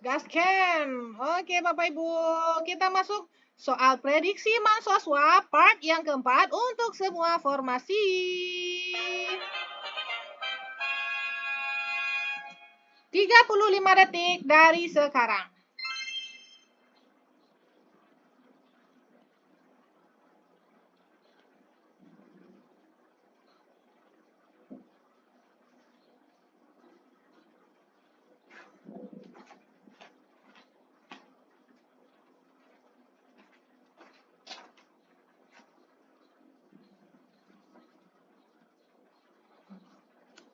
Gasken. Oke, Bapak Ibu, kita masuk soal prediksi mahasiswa part yang keempat untuk semua formasi. 35 detik dari sekarang.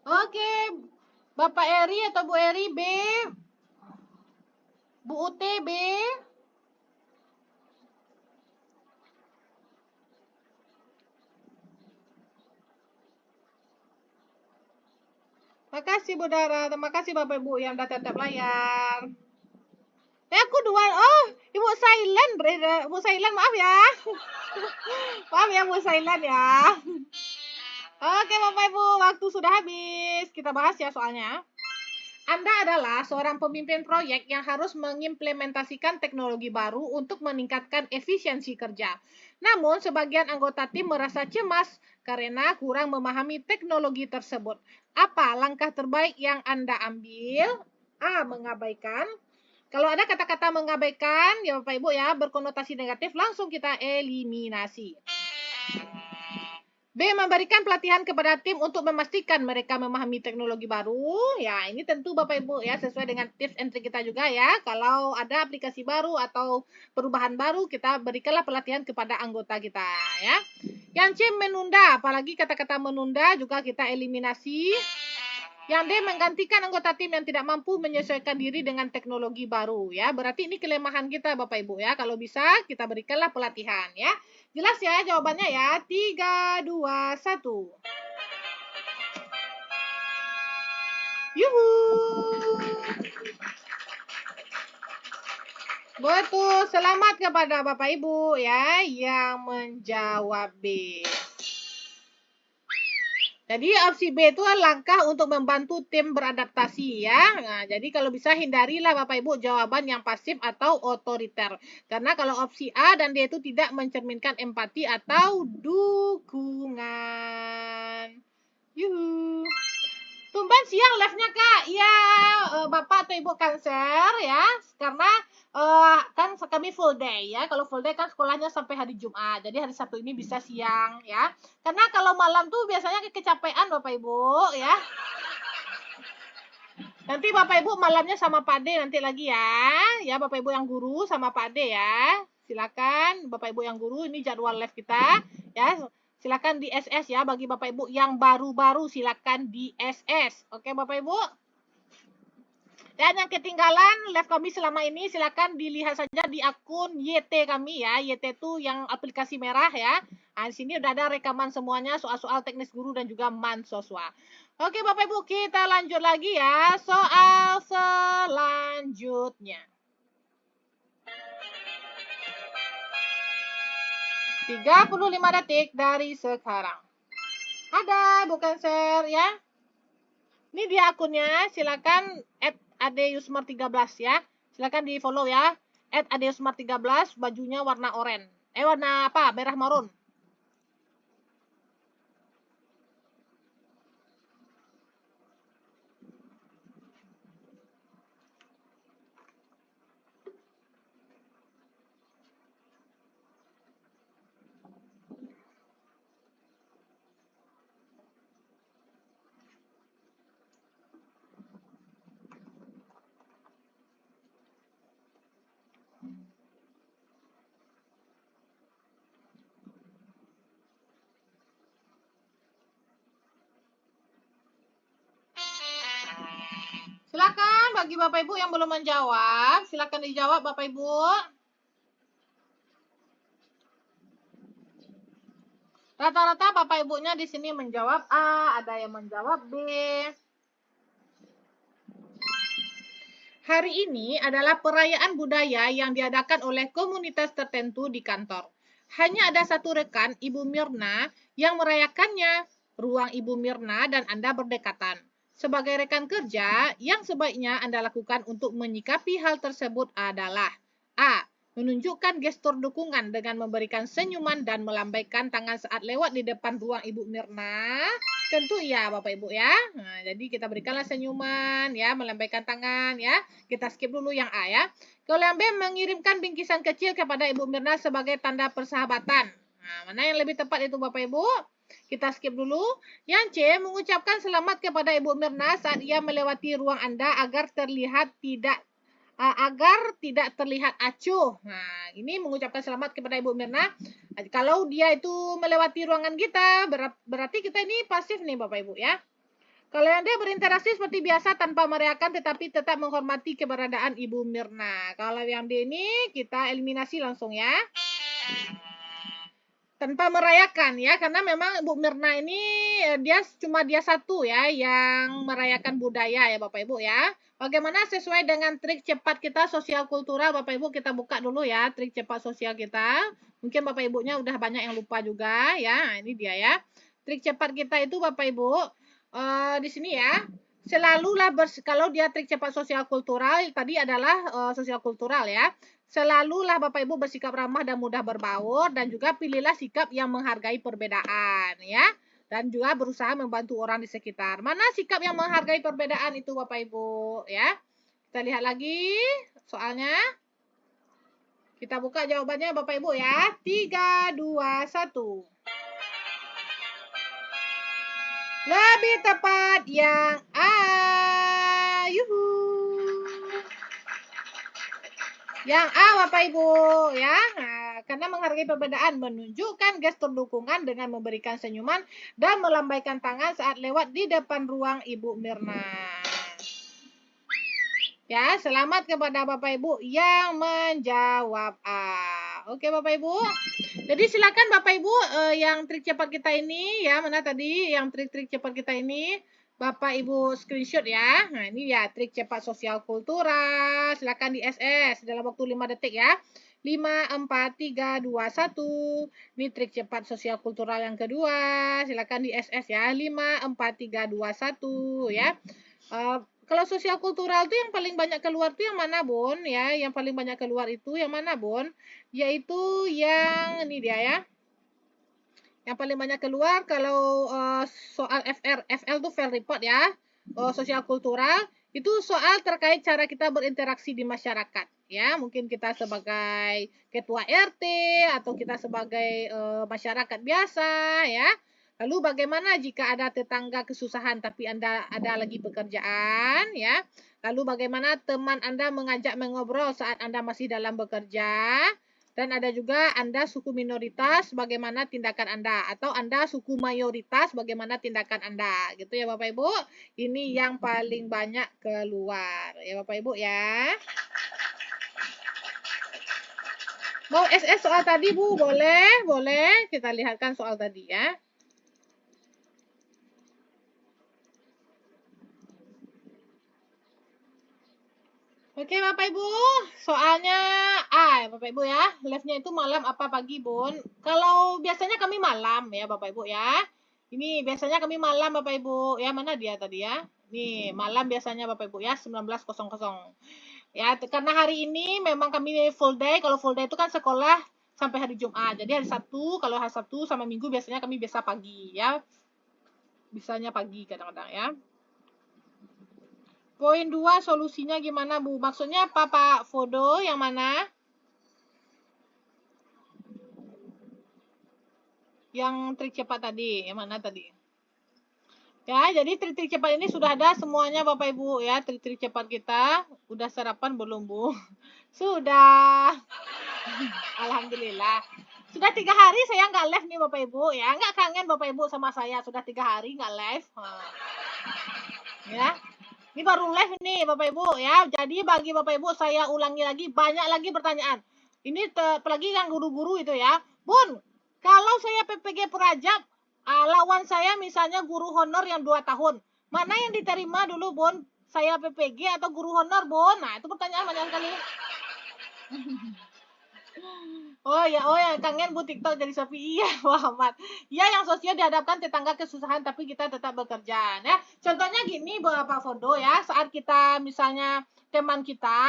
Oke, Bapak Eri atau Bu Eri B, Bu Ut B, makasih Bu Dara, terima kasih Bapak Ibu yang udah tetap layar. Aku dua, oh Ibu Silent, Bu Silent maaf ya. Maaf ya Bu Silent ya. Oke Bapak Ibu, waktu sudah habis. Kita bahas ya soalnya. Anda adalah seorang pemimpin proyek yang harus mengimplementasikan teknologi baru untuk meningkatkan efisiensi kerja. Namun, sebagian anggota tim merasa cemas karena kurang memahami teknologi tersebut. Apa langkah terbaik yang Anda ambil? A. Mengabaikan. Kalau ada kata-kata mengabaikan, ya Bapak Ibu ya, berkonotasi negatif, langsung kita eliminasi. B. Memberikan pelatihan kepada tim untuk memastikan mereka memahami teknologi baru. Ya, ini tentu Bapak Ibu ya, sesuai dengan tips and trick kita juga ya. Kalau ada aplikasi baru atau perubahan baru, kita berikanlah pelatihan kepada anggota kita ya. Yang C. Menunda, apalagi kata-kata menunda juga kita eliminasi. Yang D. Menggantikan anggota tim yang tidak mampu menyesuaikan diri dengan teknologi baru ya. Berarti ini kelemahan kita Bapak Ibu ya. Kalau bisa kita berikanlah pelatihan ya. Jelas ya jawabannya ya. 3, 2, 1. Yuhu. Betul. Selamat kepada Bapak Ibu ya yang menjawab B. Jadi opsi B itu langkah untuk membantu tim beradaptasi ya. Nah, jadi kalau bisa hindarilah Bapak Ibu jawaban yang pasif atau otoriter. Karena kalau opsi A dan D itu tidak mencerminkan empati atau dukungan. Yuhu. Tumben siang live-nya Kak. Iya, Bapak atau Ibu Cancer ya. Karena kan kami full day ya. Kalau full day kan sekolahnya sampai hari Jumat. Jadi hari Sabtu ini bisa siang ya. Karena kalau malam tuh biasanya kecapean Bapak Ibu ya. Nanti Bapak Ibu malamnya sama Pak D nanti lagi ya. Ya Bapak Ibu yang guru sama Pak D ya. Silakan Bapak Ibu yang guru, ini jadwal live kita ya. Silakan di SS ya, bagi Bapak Ibu yang baru-baru silakan di SS. Oke Bapak Ibu. Dan yang ketinggalan live kami selama ini silakan dilihat saja di akun YT kami ya. YT itu yang aplikasi merah ya. Nah, di sini udah ada rekaman semuanya soal-soal teknis guru dan juga mahasiswa. Oke Bapak Ibu, kita lanjut lagi ya soal selanjutnya. 35 detik dari sekarang. Ada, bukan share ya. Ini dia akunnya, silakan @adeusmar13 ya. Silakan di-follow ya. @adeusmar13, bajunya warna oranye. Warna apa? Merah marun. Silakan bagi Bapak Ibu yang belum menjawab, silakan dijawab Bapak Ibu. Rata-rata Bapak Ibunya di sini menjawab A, ada yang menjawab B. Hari ini adalah perayaan budaya yang diadakan oleh komunitas tertentu di kantor. Hanya ada satu rekan, Ibu Mirna, yang merayakannya. Ruang Ibu Mirna dan Anda berdekatan. Sebagai rekan kerja, yang sebaiknya Anda lakukan untuk menyikapi hal tersebut adalah A. Menunjukkan gestur dukungan dengan memberikan senyuman dan melambaikan tangan saat lewat di depan ruang Ibu Mirna. Tentu ya Bapak Ibu ya. Nah, jadi kita berikanlah senyuman ya, melambaikan tangan ya. Kita skip dulu yang A ya. Kalau yang B, mengirimkan bingkisan kecil kepada Ibu Mirna sebagai tanda persahabatan. Nah, mana yang lebih tepat itu Bapak Ibu? Kita skip dulu. Yang C, mengucapkan selamat kepada Ibu Mirna saat ia melewati ruang Anda agar tidak terlihat acuh. Nah, ini mengucapkan selamat kepada Ibu Mirna. Kalau dia itu melewati ruangan kita, berarti kita ini pasif nih Bapak Ibu ya. Kalau yang D, berinteraksi seperti biasa tanpa merayakan tetapi tetap menghormati keberadaan Ibu Mirna. Kalau yang D ini kita eliminasi langsung ya. Tanpa merayakan ya, karena memang Bu Mirna ini dia satu ya yang merayakan budaya ya Bapak Ibu ya. Bagaimana sesuai dengan trik cepat kita sosial kultural Bapak Ibu, kita buka dulu ya trik cepat sosial kita. Mungkin Bapak Ibunya udah banyak yang lupa juga ya. Nah, ini dia ya. Trik cepat kita itu Bapak Ibu di sini ya. Selalulah kalau dia trik cepat sosial kultural tadi adalah sosial kultural ya. Selalulah Bapak Ibu bersikap ramah dan mudah berbaur, dan juga pilihlah sikap yang menghargai perbedaan ya, dan juga berusaha membantu orang di sekitar. Mana sikap yang menghargai perbedaan itu Bapak Ibu ya? Kita lihat lagi soalnya. Kita buka jawabannya Bapak Ibu ya. 3, 2, 1. Lebih tepat yang A. Yuhu. Yang A Bapak Ibu ya. Nah, karena menghargai perbedaan, menunjukkan gestur dukungan dengan memberikan senyuman dan melambaikan tangan saat lewat di depan ruang Ibu Mirna. Ya, selamat kepada Bapak Ibu yang menjawab A. Oke Bapak Ibu. Jadi silakan Bapak Ibu yang trik cepat kita ini ya, mana tadi yang trik-trik cepat kita ini Bapak Ibu screenshot ya. Nah, ini ya trik cepat sosial kultural. Silakan di SS dalam waktu 5 detik ya. 5, 4, 3, 2, 1. Ini trik cepat sosial kultural yang kedua. Silakan di SS ya. 5, 4, 3, 2, 1 ya. Kalau sosial kultural itu yang paling banyak keluar itu yang mana, Bun? Ya, yang paling banyak keluar itu yang mana, Bun? Yaitu yang ini dia ya. Yang paling banyak keluar kalau soal FL itu fail report ya, sosial kultural, itu soal terkait cara kita berinteraksi di masyarakat ya. Mungkin kita sebagai ketua RT atau kita sebagai masyarakat biasa ya. Lalu bagaimana jika ada tetangga kesusahan tapi Anda ada lagi pekerjaan ya. Lalu bagaimana teman Anda mengajak mengobrol saat Anda masih dalam bekerja. Dan ada juga Anda suku minoritas, bagaimana tindakan Anda. Atau Anda suku mayoritas, bagaimana tindakan Anda. Gitu ya Bapak Ibu. Ini yang paling banyak keluar. Ya Bapak Ibu ya. Mau SS soal tadi Bu? Boleh, boleh. Kita lihatkan soal tadi ya. Oke Bapak Ibu, soalnya A ya Bapak Ibu ya. Live-nya itu malam apa pagi Bun? Kalau biasanya kami malam ya Bapak Ibu ya. Ini biasanya kami malam Bapak Ibu. Ya mana dia tadi ya? Nih malam biasanya Bapak Ibu ya 19.00. Ya karena hari ini memang kami full day. Kalau full day itu kan sekolah sampai hari Jumat. Jadi hari Sabtu, kalau hari Sabtu sama Minggu biasanya kami biasa pagi ya. Bisanya pagi kadang-kadang ya. Poin 2 solusinya gimana Bu? Maksudnya apa Pak Fodo yang mana? Yang trik cepat tadi, yang mana tadi? Ya, jadi trik-trik cepat ini sudah ada semuanya Bapak Ibu ya. Trik-trik cepat kita udah sarapan belum Bu? Sudah. Alhamdulillah. Sudah 3 hari saya nggak live nih Bapak Ibu ya. Nggak kangen Bapak Ibu sama saya. Sudah 3 hari nggak live. Ya. Ini baru live nih Bapak Ibu ya. Jadi bagi Bapak Ibu saya ulangi lagi, banyak lagi pertanyaan. Ini apalagi yang guru-guru itu ya. Bun, kalau saya PPG Prajab, lawan saya misalnya guru honor yang 2 tahun. Mana yang diterima dulu Bun? Saya PPG atau guru honor Bun? Nah itu pertanyaan banyak sekali. Oh ya, kangen Bu TikTok jadi sepi. Iya, Muhammad. Iya, yang sosial dihadapkan tetangga kesusahan tapi kita tetap bekerja. Ya, contohnya gini Bapak Fodo ya, saat kita misalnya teman kita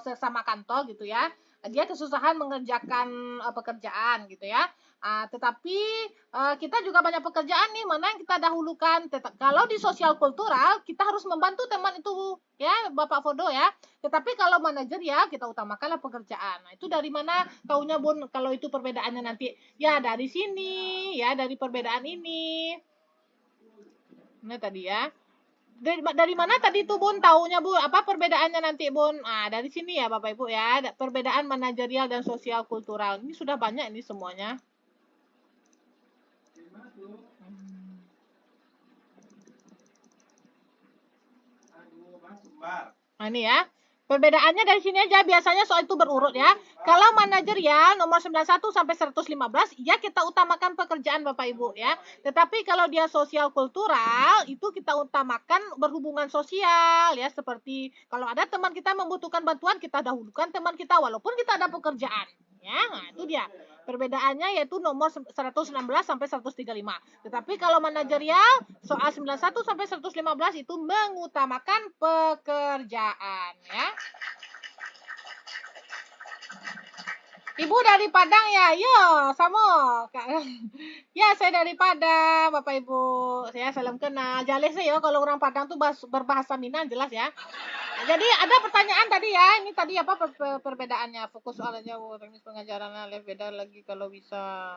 sesama kantor gitu ya. Dia kesusahan mengerjakan pekerjaan gitu ya. Tetapi kita juga banyak pekerjaan nih, mana yang kita dahulukan. Kalau di sosial kultural, kita harus membantu teman itu ya, Bapak Fodo ya. Tetapi kalau manajer ya kita utamakanlah pekerjaan. Nah, itu dari mana taunya Bun kalau itu perbedaannya nanti? Ya dari sini, ya dari perbedaan ini. Nah tadi ya. Dari mana tadi tuh Bun taunya Bu? Apa perbedaannya nanti Bun? Dari sini ya Bapak Ibu ya. Perbedaan manajerial dan sosial kultural. Ini sudah banyak ini semuanya. Nah, ini ya. Perbedaannya dari sini aja, biasanya soal itu berurut ya. Kalau manajer ya nomor 91 sampai 115, ya kita utamakan pekerjaan Bapak Ibu ya. Tetapi kalau dia sosial kultural, itu kita utamakan berhubungan sosial ya. Seperti kalau ada teman kita membutuhkan bantuan, kita dahulukan teman kita walaupun kita ada pekerjaan. Ya, nah itu dia. Perbedaannya yaitu nomor 116 sampai 135. Tetapi kalau manajerial soal 91 sampai 115 itu mengutamakan pekerjaan ya. Ibu dari Padang ya? Yo, sama. Ya, saya dari Padang, Bapak Ibu. Saya salam kenal. Jales ya kalau orang Padang tuh berbahasa Minang jelas ya. Nah, jadi ada pertanyaan tadi ya. Ini tadi apa perbedaannya? Fokus soal aja teknis pengajarannya beda lagi kalau bisa.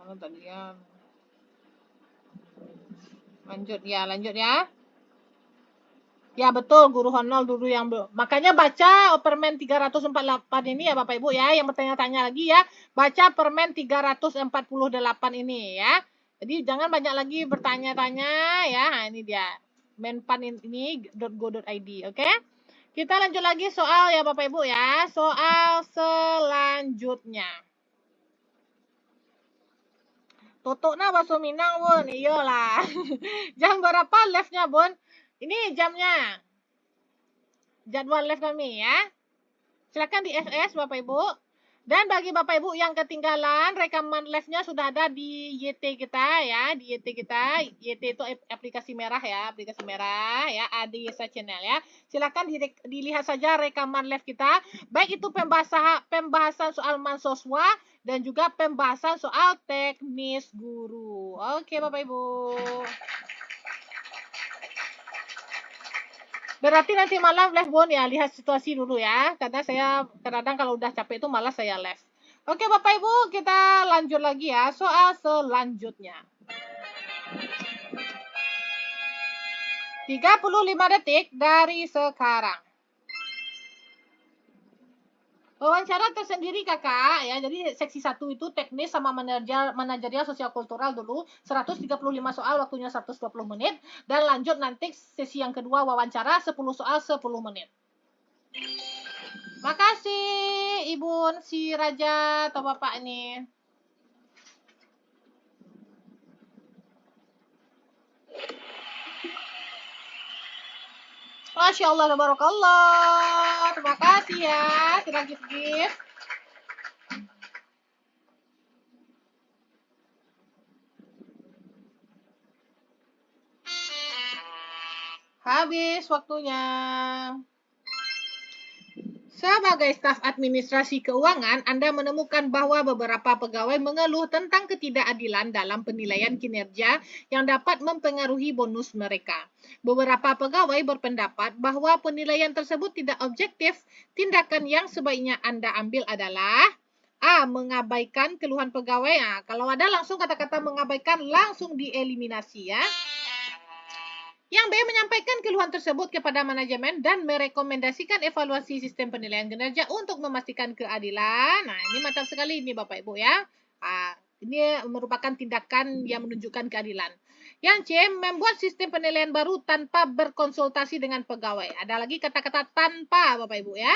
Mana tadi ya? Lanjut ya. Ya betul, guru honor dulu yang makanya baca Permen 348 ini ya Bapak Ibu ya, yang bertanya-tanya lagi ya, baca Permen 348 ini ya. Jadi jangan banyak lagi bertanya-tanya ya. Nah, ini dia. Menpan ini .go.id, oke? Kita lanjut lagi soal ya Bapak Ibu ya. Soal selanjutnya. Tutupnya bahasa Minang, Bun. Iyalah. Jam berapa live-nya, Bun? Ini jamnya. Jadwal live kami ya. Silakan di SS Bapak Ibu. Dan bagi Bapak Ibu yang ketinggalan, rekaman live-nya sudah ada di YT kita ya, di YT kita. YT itu aplikasi merah ya, ada Yesa Channel ya. Silakan dilihat saja rekaman live kita, baik itu pembahasan soal mansoswa dan juga pembahasan soal teknis guru. Oke Bapak Ibu. Berarti nanti malam live Bun ya, lihat situasi dulu ya. Karena saya kadang-kadang kalau udah capek itu malas saya live. Oke Bapak Ibu, kita lanjut lagi ya soal selanjutnya. 35 detik dari sekarang. Wawancara tersendiri Kakak ya. Jadi seksi 1 itu teknis sama manajerial sosial kultural dulu. 135 soal waktunya 120 menit dan lanjut nanti sesi yang kedua wawancara 10 soal 10 menit. Makasih Ibu si Raja atau Bapak ini. Masya Allah, tabarakallah. Terima kasih ya. Sudah gift. Habis waktunya. Sebagai staf administrasi keuangan, Anda menemukan bahwa beberapa pegawai mengeluh tentang ketidakadilan dalam penilaian kinerja yang dapat mempengaruhi bonus mereka. Beberapa pegawai berpendapat bahwa penilaian tersebut tidak objektif. Tindakan yang sebaiknya Anda ambil adalah A. Mengabaikan keluhan pegawai. Nah, kalau ada langsung kata-kata mengabaikan langsung dieliminasi ya. Yang B. Menyampaikan keluhan tersebut kepada manajemen dan merekomendasikan evaluasi sistem penilaian kinerja untuk memastikan keadilan. Nah, ini mantap sekali ini Bapak Ibu ya. Ini merupakan tindakan yang menunjukkan keadilan. Yang C. Membuat sistem penilaian baru tanpa berkonsultasi dengan pegawai. Ada lagi kata-kata tanpa Bapak Ibu ya.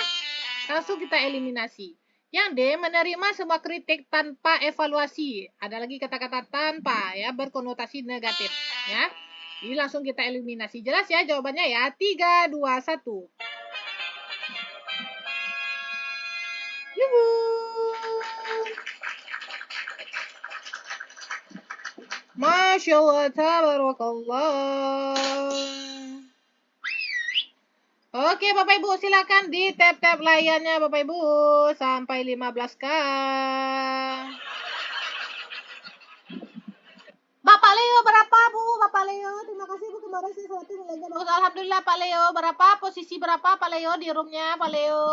Langsung kita eliminasi. Yang D. Menerima semua kritik tanpa evaluasi. Ada lagi kata-kata tanpa ya, berkonotasi negatif ya. Jadi langsung kita eliminasi. Jelas ya jawabannya ya. 3, 2, 1. Yuhu. Masya Allah, tabarakallah. Oke, Bapak Ibu, silakan di tap-tap layarnya Bapak Ibu sampai 15K. Bapak Leo berapa, Bu? Bapak Leo, terima kasih Bu, kemarin saya satu nilainya bagus. Alhamdulillah Pak Leo, berapa? Posisi berapa Pak Leo di roomnya Pak Leo?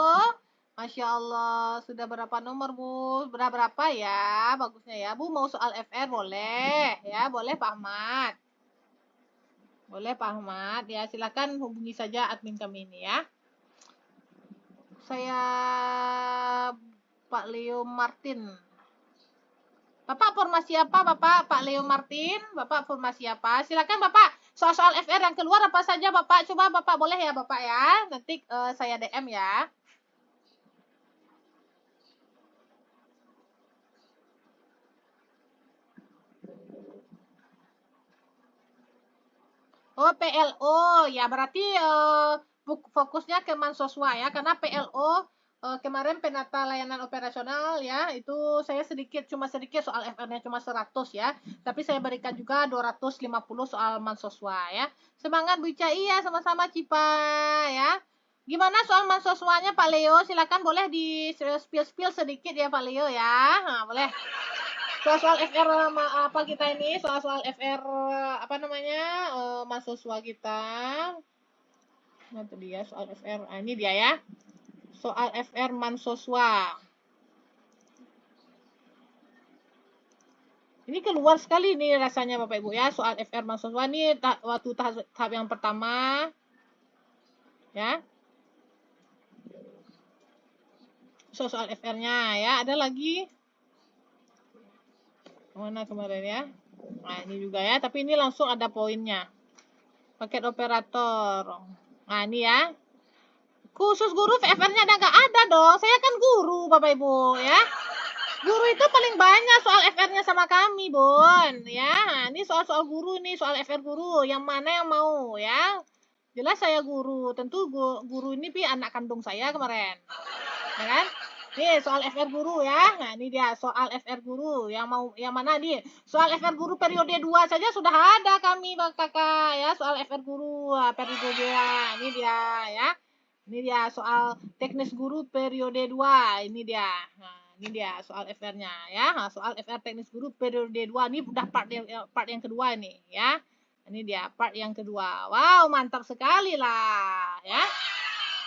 Masya Allah, sudah berapa nomor Bu? Berapa ya? Bagusnya ya. Bu mau soal FR boleh ya, boleh Pak Ahmad. Boleh Pak Ahmad ya, silakan hubungi saja admin kami ini ya. Saya Pak Leo Martin. Bapak formasi apa Bapak? Pak Leo Martin, Bapak formasi apa? Silakan Bapak, soal-soal FR yang keluar apa saja Bapak? Coba Bapak boleh ya Bapak ya? Nanti saya DM ya. Oh, PLO. Ya, berarti fokusnya ke Mansoswa ya, karena PLO kemarin penata layanan operasional ya, itu saya cuma sedikit soal FR-nya cuma 100 ya. Tapi saya berikan juga 250 soal Mansoswa ya. Semangat Bu Ica, iya sama-sama Cipa ya. Gimana soal Mansoswanya Pak Leo? Silakan boleh di spill sedikit ya Pak Leo ya. Nah, boleh. Soal-soal FR apa kita ini? Soal-soal FR apa namanya? Mahasiswa kita. Nah, itu dia soal FR. Ah, ini dia ya. Soal FR Mansoswa. Ini keluar sekali nih rasanya Bapak Ibu ya. Soal FR Mansoswa ini waktu tahap yang pertama. Ya. Soal FR-nya ya. Ada lagi. Mana kemarin ya? Nah, ini juga ya. Tapi ini langsung ada poinnya. Paket operator. Nah, ini ya. Khusus guru FR-nya nggak ada dong. Saya kan guru, Bapak Ibu, ya. Guru itu paling banyak soal FR-nya sama kami, Bun. Ya, ini soal-soal guru nih, soal FR guru. Yang mana yang mau, ya? Jelas saya guru. Tentu guru ini anak kandung saya kemarin. Ya kan? Nih, soal FR guru ya. Nah, ini dia soal FR guru. Yang mana nih? Soal FR guru periode 2 saja sudah ada kami, Bang Kakak, ya. Soal FR guru periode 2. Ini dia, ya. Ini dia soal teknis guru periode 2. Ini dia. Nah, ini dia soal FR-nya ya. Nah, soal FR teknis guru periode 2 ini udah part yang kedua nih ya. Ini dia part yang kedua. Wow, mantap sekali lah ya.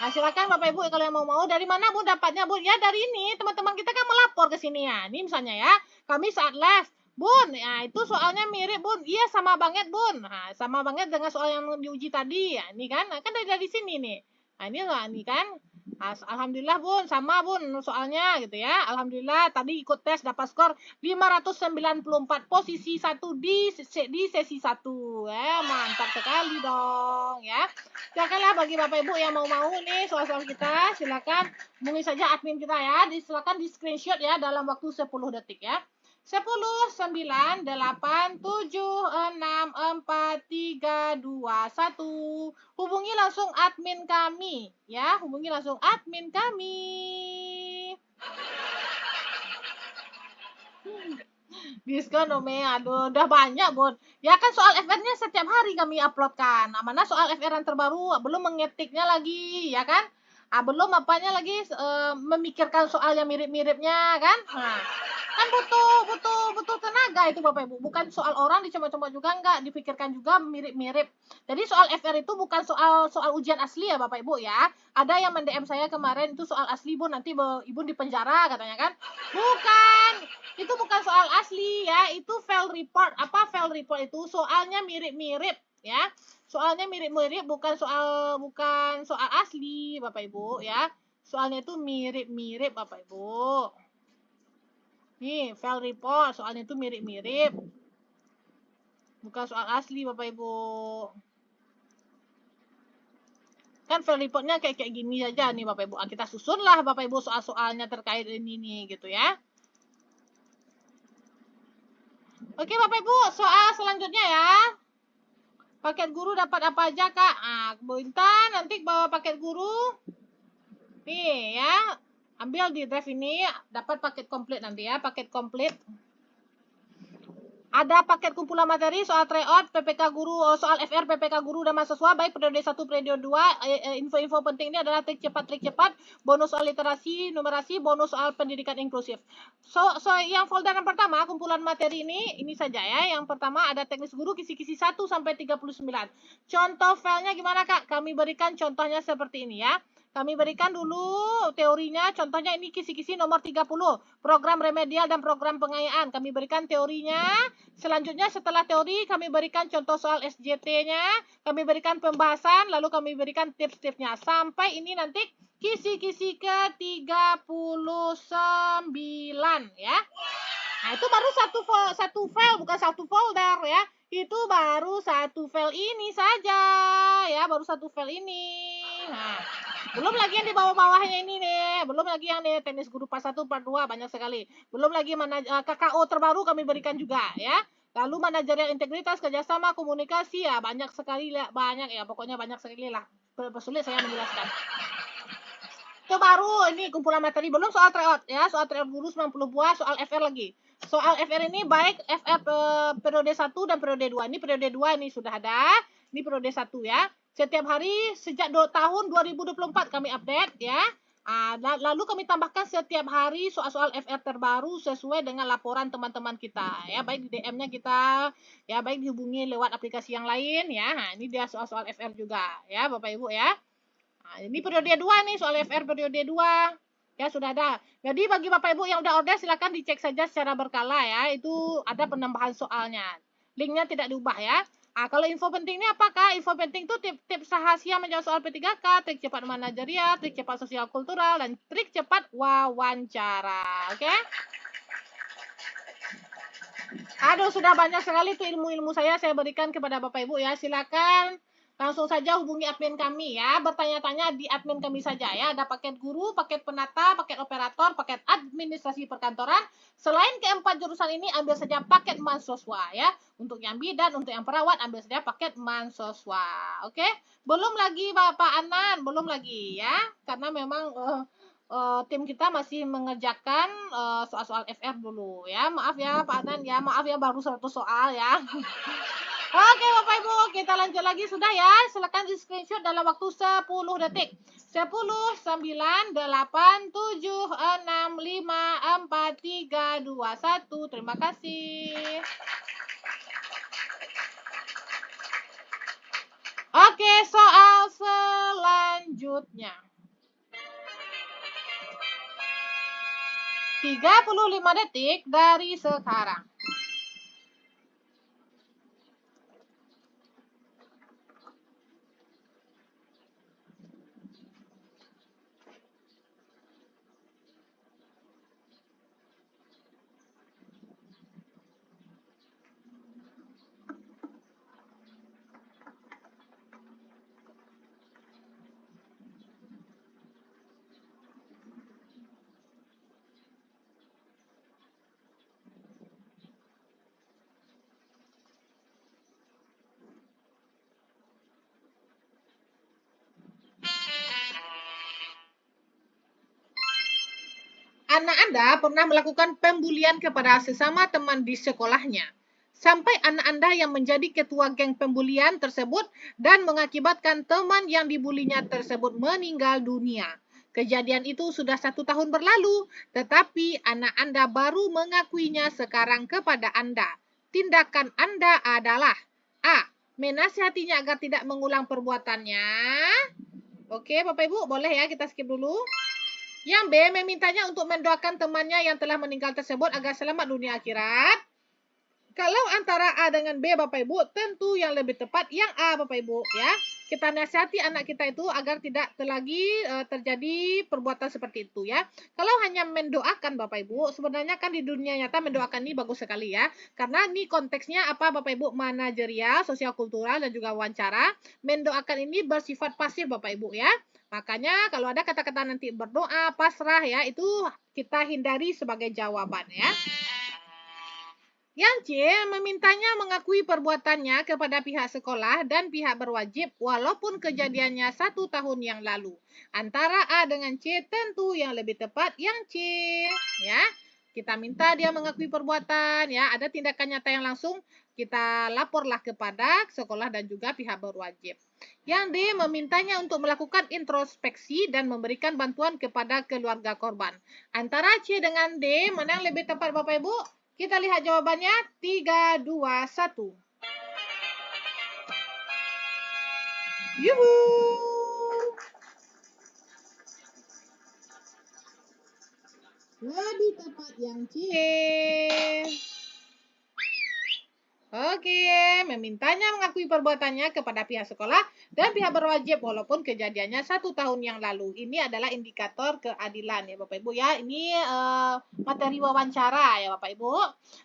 Nah, silakan Bapak Ibu kalau yang mau dari mana Bu dapatnya Bu? Ya dari ini, teman-teman kita kan melapor ke sini ya. Ini misalnya ya, kami saat les Bun, ya itu soalnya mirip Bun. Iya sama banget Bun. Nah, sama banget dengan soal yang diuji tadi. Ya, ini kan, nah, kan dari sini nih. Nah, ini lah, ini kan. Nah, alhamdulillah Bun, sama Bun soalnya gitu ya. Alhamdulillah tadi ikut tes dapat skor 594 posisi 1 di sesi 1. Ya, mantap sekali dong ya. Silakanlah bagi Bapak Ibu yang mau nih soal-soal kita, silakan hubungi saja admin kita ya. Silakan di screenshot ya dalam waktu 10 detik ya. 10, 9, 8, 7, 6, 4, 3, 2, 1. Hubungi langsung admin kami ya. Hubungi langsung admin kami. Diskon Ome, aduh udah banyak Bun. Ya kan soal FR-nya setiap hari kami uploadkan. Nah, mana soal FR yang terbaru belum mengetiknya lagi, ya kan? Ah, belum apanya lagi memikirkan soal yang mirip-miripnya kan? Nah, kan butuh tenaga itu Bapak Ibu. Bukan soal orang dicoba-coba juga enggak, dipikirkan juga mirip-mirip. Jadi soal FR itu bukan soal ujian asli ya Bapak Ibu ya. Ada yang mendm saya kemarin itu soal asli Bun, nanti Ibu di penjara katanya kan? Bukan. Itu bukan soal asli ya, itu fail report. Apa fail report itu? Soalnya mirip-mirip ya. Soalnya mirip-mirip bukan soal asli Bapak Ibu ya. Soalnya itu mirip-mirip Bapak Ibu. Nih, fail report soalnya itu mirip-mirip. Bukan soal asli Bapak Ibu. Kan fail reportnya kayak gini aja nih Bapak Ibu. Kita susunlah Bapak Ibu soal-soalnya terkait ini nih gitu ya. Oke Bapak Ibu, soal selanjutnya ya. Paket guru dapat apa aja Kak? Bu Intan nanti bawa paket guru. Nih ya. Ambil di drive ini, dapat paket komplit nanti ya, paket komplit. Ada paket kumpulan materi soal tryout, PPK guru, soal FR, PPK guru dan mahasiswa, baik periode 1, periode 2. Info-info penting ini adalah trik cepat, bonus soal literasi, numerasi, bonus soal pendidikan inklusif. So yang folder yang pertama, kumpulan materi ini saja ya. Yang pertama ada teknis guru, kisi-kisi 1 sampai 39. Contoh filenya gimana Kak? Kami berikan contohnya seperti ini ya. Kami berikan dulu teorinya, contohnya ini kisi-kisi nomor 30, program remedial dan program pengayaan. Kami berikan teorinya. Selanjutnya setelah teori kami berikan contoh soal SJT-nya, kami berikan pembahasan, lalu kami berikan tips-tipsnya. Sampai ini nanti kisi-kisi ke-39 ya. Nah, itu baru satu file, bukan satu folder ya. Itu baru satu file ini saja ya, baru satu file ini. Nah, belum lagi yang di bawah-bawahnya ini nih, belum lagi yang nih teknis guru part 1, part 2 banyak sekali. Belum lagi KKO terbaru kami berikan juga ya. Lalu manajerial integritas, kerjasama, komunikasi ya banyak sekali lah, banyak ya, pokoknya banyak sekali lah. Sulit saya menjelaskan. Itu baru ini kumpulan materi, belum soal tryout ya, soal tryout dulu 90 buah, soal FR lagi. Soal FR ini baik FR periode 1 dan periode 2. Ini periode 2 ini sudah ada, ini periode 1 ya. Setiap hari sejak tahun 2024 kami update ya. Lalu kami tambahkan setiap hari soal-soal FR terbaru sesuai dengan laporan teman-teman kita ya, baik di DM-nya kita ya, baik dihubungi lewat aplikasi yang lain ya. Nah, ini dia soal-soal FR juga ya Bapak Ibu ya. Nah, ini periode 2 nih, soal FR periode 2 ya, sudah ada. Jadi bagi Bapak Ibu yang udah order silakan dicek saja secara berkala ya, itu ada penambahan soalnya, linknya tidak diubah ya. Kalau info pentingnya apakah? Info penting itu tips rahasia menjawab soal P3K, trik cepat manajerial, trik cepat sosial kultural, dan trik cepat wawancara. Oke? Aduh, sudah banyak sekali tuh ilmu-ilmu saya berikan kepada Bapak Ibu ya. Silakan langsung saja hubungi admin kami ya. Bertanya-tanya di admin kami saja ya. Ada paket guru, paket penata, paket operator, paket administrasi perkantoran. Selain keempat jurusan ini, ambil saja paket mahasiswa ya. Untuk yang bidan, untuk yang perawat, ambil saja paket mahasiswa. Oke? Belum lagi Bapak Anan, belum lagi ya. Karena memang tim kita masih mengerjakan soal-soal FR dulu ya. Maaf ya Pak Anan ya, maaf ya baru 100 soal ya. Oke Bapak Ibu, kita lanjut lagi sudah ya. Silakan di screenshot dalam waktu 10 detik. 10, 9, 8, 7, 6, 5, 4, 3, 2, 1. Terima kasih. Oke, soal selanjutnya. 35 detik dari sekarang. Anak Anda pernah melakukan pembulian kepada sesama teman di sekolahnya, sampai anak Anda yang menjadi ketua geng pembulian tersebut dan mengakibatkan teman yang dibulinya tersebut meninggal dunia. Kejadian itu sudah 1 tahun berlalu, tetapi anak Anda baru mengakuinya sekarang kepada Anda. Tindakan Anda adalah A. Menasihatinya agar tidak mengulang perbuatannya. Oke, Bapak Ibu, boleh ya kita skip dulu. Yang B, memintanya untuk mendoakan temannya yang telah meninggal tersebut agar selamat dunia akhirat. Kalau antara A dengan B, Bapak Ibu, tentu yang lebih tepat yang A, Bapak Ibu, ya. Kita nasihati anak kita itu agar tidak lagi terjadi perbuatan seperti itu, ya. Kalau hanya mendoakan, Bapak Ibu, sebenarnya kan di dunia nyata mendoakan ini bagus sekali, ya. Karena ini konteksnya apa, Bapak Ibu? Manajerial, sosial kultural, dan juga wawancara. Mendoakan ini bersifat pasif, Bapak Ibu, ya. Makanya kalau ada kata-kata nanti berdoa, pasrah ya, itu kita hindari sebagai jawaban ya. Yang C, memintanya mengakui perbuatannya kepada pihak sekolah dan pihak berwajib walaupun kejadiannya 1 tahun yang lalu. Antara A dengan C, tentu yang lebih tepat yang C. Ya, kita minta dia mengakui perbuatan. Ya, ada tindakan nyata yang langsung, kita laporlah kepada sekolah dan juga pihak berwajib. Yang D, memintanya untuk melakukan introspeksi dan memberikan bantuan kepada keluarga korban. Antara C dengan D, mana yang lebih tepat Bapak Ibu? Kita lihat jawabannya. 3, 2, 1. Yuhu. Lebih tepat yang C. Oke, memintanya mengakui perbuatannya kepada pihak sekolah dan pihak berwajib walaupun kejadiannya 1 tahun yang lalu. Ini adalah indikator keadilan ya Bapak Ibu ya. Ini materi wawancara ya Bapak Ibu.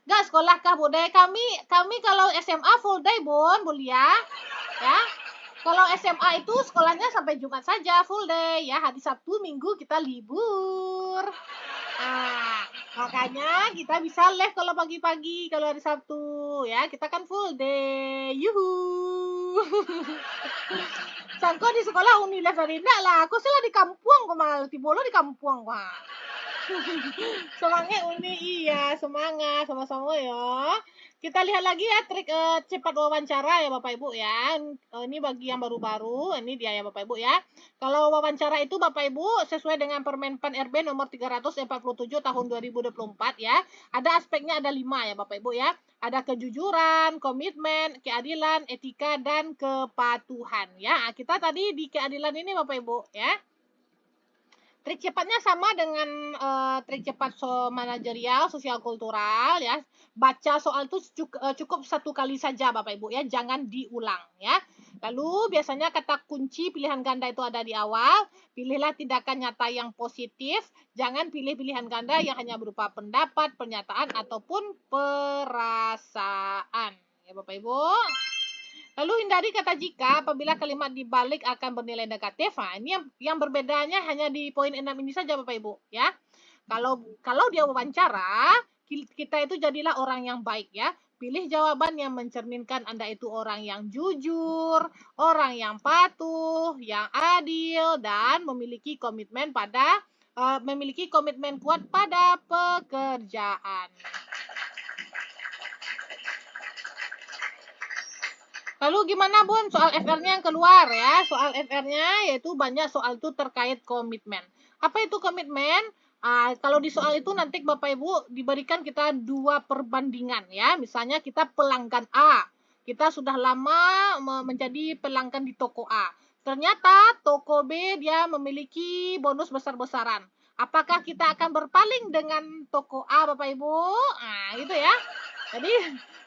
Enggak sekolah kah Bun? Kami kalau SMA full day Bun, Bulia. Ya. Kalau SMA itu sekolahnya sampai Jumat saja full day ya. Hari Sabtu Minggu kita libur. Nah, makanya kita bisa live kalau pagi-pagi kalau hari Sabtu ya. Kita kan full day. Yuhu. Sangko di sekolah uni live hari enggak lah. Aku sih lah di kampung kok mal. Tibolo di kampung kok. Semangat uni iya, semangat sama-sama ya. Kita lihat lagi ya trik cepat wawancara ya Bapak Ibu ya. Ini bagi yang baru-baru, ini dia ya Bapak Ibu ya. Kalau wawancara itu Bapak Ibu sesuai dengan Permenpan RB nomor 347 tahun 2024 ya. Ada aspeknya ada 5 ya Bapak Ibu ya. Ada kejujuran, komitmen, keadilan, etika dan kepatuhan ya. Kita tadi di keadilan ini Bapak Ibu ya. Trik cepatnya sama dengan trik cepat manajerial, sosial kultural ya. Baca soal itu cukup 1 kali saja Bapak Ibu ya, jangan diulang ya. Lalu biasanya kata kunci pilihan ganda itu ada di awal. Pilihlah tindakan nyata yang positif, jangan pilih pilihan ganda yang hanya berupa pendapat, pernyataan ataupun perasaan. Ya Bapak Ibu. Lalu hindari kata jika apabila kalimat dibalik akan bernilai negatif. Nah, ini yang berbedanya hanya di poin 6 ini saja Bapak Ibu ya. Kalau dia wawancara, kita itu jadilah orang yang baik ya. Pilih jawaban yang mencerminkan Anda itu orang yang jujur, orang yang patuh, yang adil dan memiliki komitmen kuat pada pekerjaan. Lalu gimana Bun soal FR-nya yang keluar ya? Soal FR-nya yaitu banyak soal itu terkait komitmen. Apa itu komitmen? Kalau di soal itu nanti Bapak Ibu diberikan kita 2 perbandingan ya. Misalnya kita pelanggan A. Kita sudah lama menjadi pelanggan di toko A. Ternyata toko B dia memiliki bonus besar-besaran. Apakah kita akan berpaling dengan toko A Bapak Ibu? Nah, itu ya. Jadi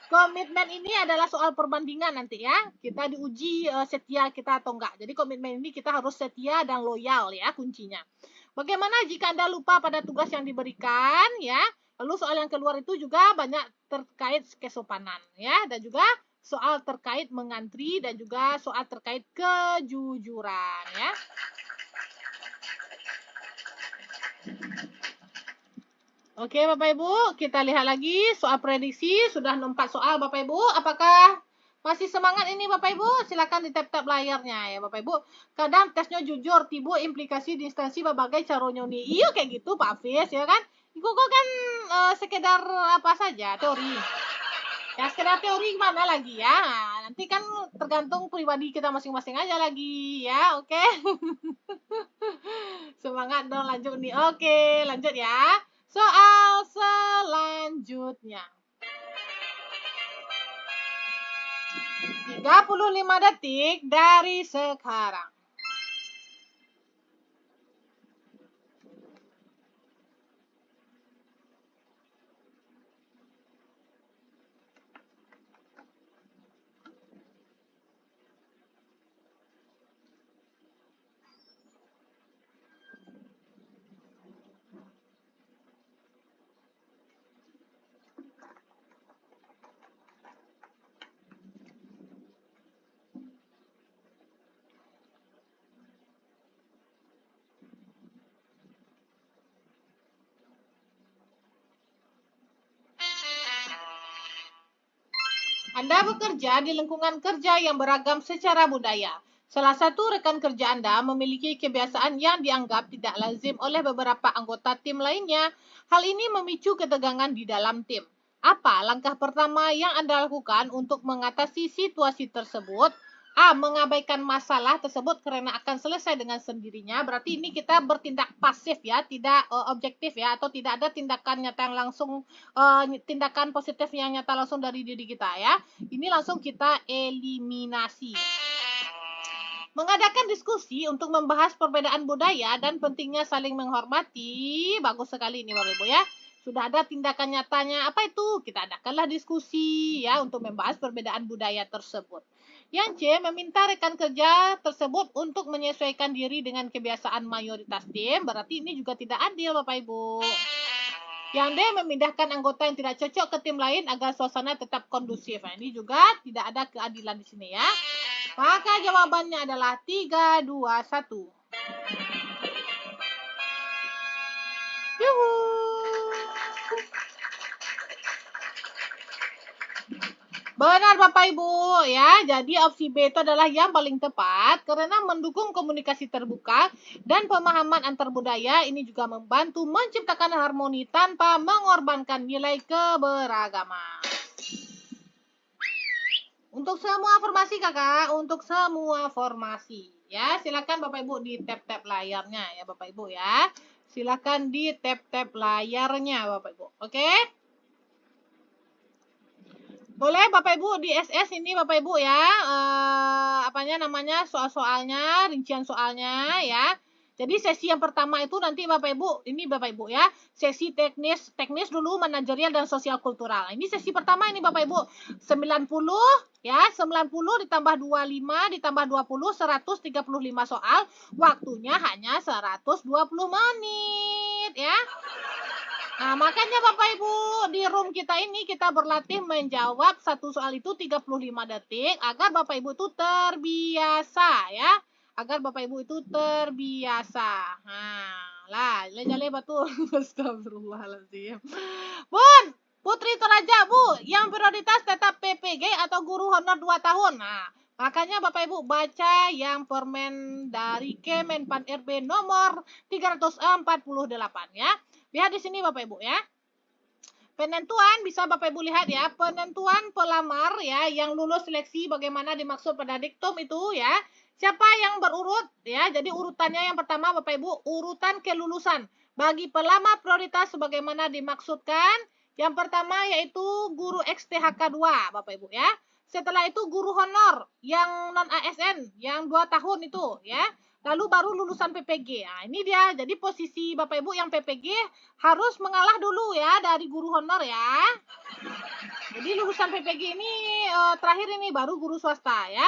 komitmen ini adalah soal perbandingan nanti ya. Kita diuji setia kita atau enggak. Jadi komitmen ini kita harus setia dan loyal ya kuncinya. Bagaimana jika Anda lupa pada tugas yang diberikan ya? Lalu soal yang keluar itu juga banyak terkait kesopanan ya dan juga soal terkait mengantri dan juga soal terkait kejujuran ya. Oke Bapak Ibu, kita lihat lagi soal prediksi. Sudah 4 soal Bapak Ibu. Apakah masih semangat ini Bapak Ibu? Silakan di tap-tap layarnya ya Bapak Ibu. Kadang tesnya jujur, tibu implikasi di instansi berbagai caranya nih. Iya kayak gitu Pak Fis ya kan? Itu kan sekedar apa saja, teori. Ya sekedar teori gimana lagi ya. Nanti kan tergantung pribadi kita masing-masing aja lagi ya, oke. Semangat dong lanjut nih. Oke, lanjut ya. Soal selanjutnya. 35 detik dari sekarang. Anda bekerja di lingkungan kerja yang beragam secara budaya. Salah satu rekan kerja Anda memiliki kebiasaan yang dianggap tidak lazim oleh beberapa anggota tim lainnya. Hal ini memicu ketegangan di dalam tim. Apa langkah pertama yang Anda lakukan untuk mengatasi situasi tersebut? A. Mengabaikan masalah tersebut karena akan selesai dengan sendirinya. Berarti ini kita bertindak pasif ya, tidak objektif ya, atau tidak ada tindakan nyata yang langsung, tindakan positif yang nyata langsung dari diri kita ya. Ini langsung kita eliminasi. Mengadakan diskusi untuk membahas perbedaan budaya dan pentingnya saling menghormati. Bagus sekali ini Bapak Ibu ya. Sudah ada tindakan nyatanya. Apa itu? Kita adakanlah diskusi ya untuk membahas perbedaan budaya tersebut. Yang C, meminta rekan kerja tersebut untuk menyesuaikan diri dengan kebiasaan mayoritas tim. Berarti ini juga tidak adil Bapak Ibu. Yang D, memindahkan anggota yang tidak cocok ke tim lain agar suasana tetap kondusif. Nah, ini juga tidak ada keadilan di sini ya. Maka jawabannya adalah 3, 2, 1. Yuhu. Benar Bapak Ibu ya. Jadi opsi B itu adalah yang paling tepat karena mendukung komunikasi terbuka dan pemahaman antar budaya. Ini juga membantu menciptakan harmoni tanpa mengorbankan nilai keberagaman. Untuk semua formasi Kakak, untuk semua formasi ya. Silakan Bapak Ibu di tab-tab layarnya ya Bapak Ibu ya. Silakan di tab-tab layarnya Bapak Ibu. Oke? Boleh Bapak Ibu di SS ini Bapak Ibu ya, apanya namanya, soal-soalnya, rincian soalnya ya. Jadi sesi yang pertama itu nanti Bapak Ibu, ini Bapak Ibu ya, sesi teknis dulu, manajerial dan sosial kultural. Ini sesi pertama ini Bapak Ibu, 90 ya, 90 ditambah 25 ditambah 20, 135 soal, waktunya hanya 120 menit ya. Nah, makanya Bapak Ibu, di room kita ini kita berlatih menjawab satu soal itu 35 detik agar Bapak Ibu itu terbiasa ya. Agar Bapak Ibu itu terbiasa. Nah, lah, lejale betul. Astagfirullahaladzim. Bun, Putri Toraja, Bu, yang prioritas tetap PPG atau guru honor 2 tahun. Nah, makanya Bapak Ibu baca yang permen dari Kemenpan RB nomor 348 ya. Lihat di sini Bapak Ibu ya. Penentuan bisa Bapak Ibu lihat ya, penentuan pelamar ya yang lulus seleksi bagaimana dimaksud pada diktum itu ya. Siapa yang berurut ya. Jadi urutannya yang pertama Bapak Ibu, urutan kelulusan. Bagi pelamar prioritas sebagaimana dimaksudkan. Yang pertama yaitu guru XTHK 2 Bapak Ibu ya. Setelah itu guru honor yang non ASN yang 2 tahun itu ya. Lalu baru lulusan PPG. Nah, ini dia. Jadi posisi Bapak Ibu yang PPG harus mengalah dulu ya dari guru honor ya. Jadi lulusan PPG ini terakhir ini baru guru swasta ya.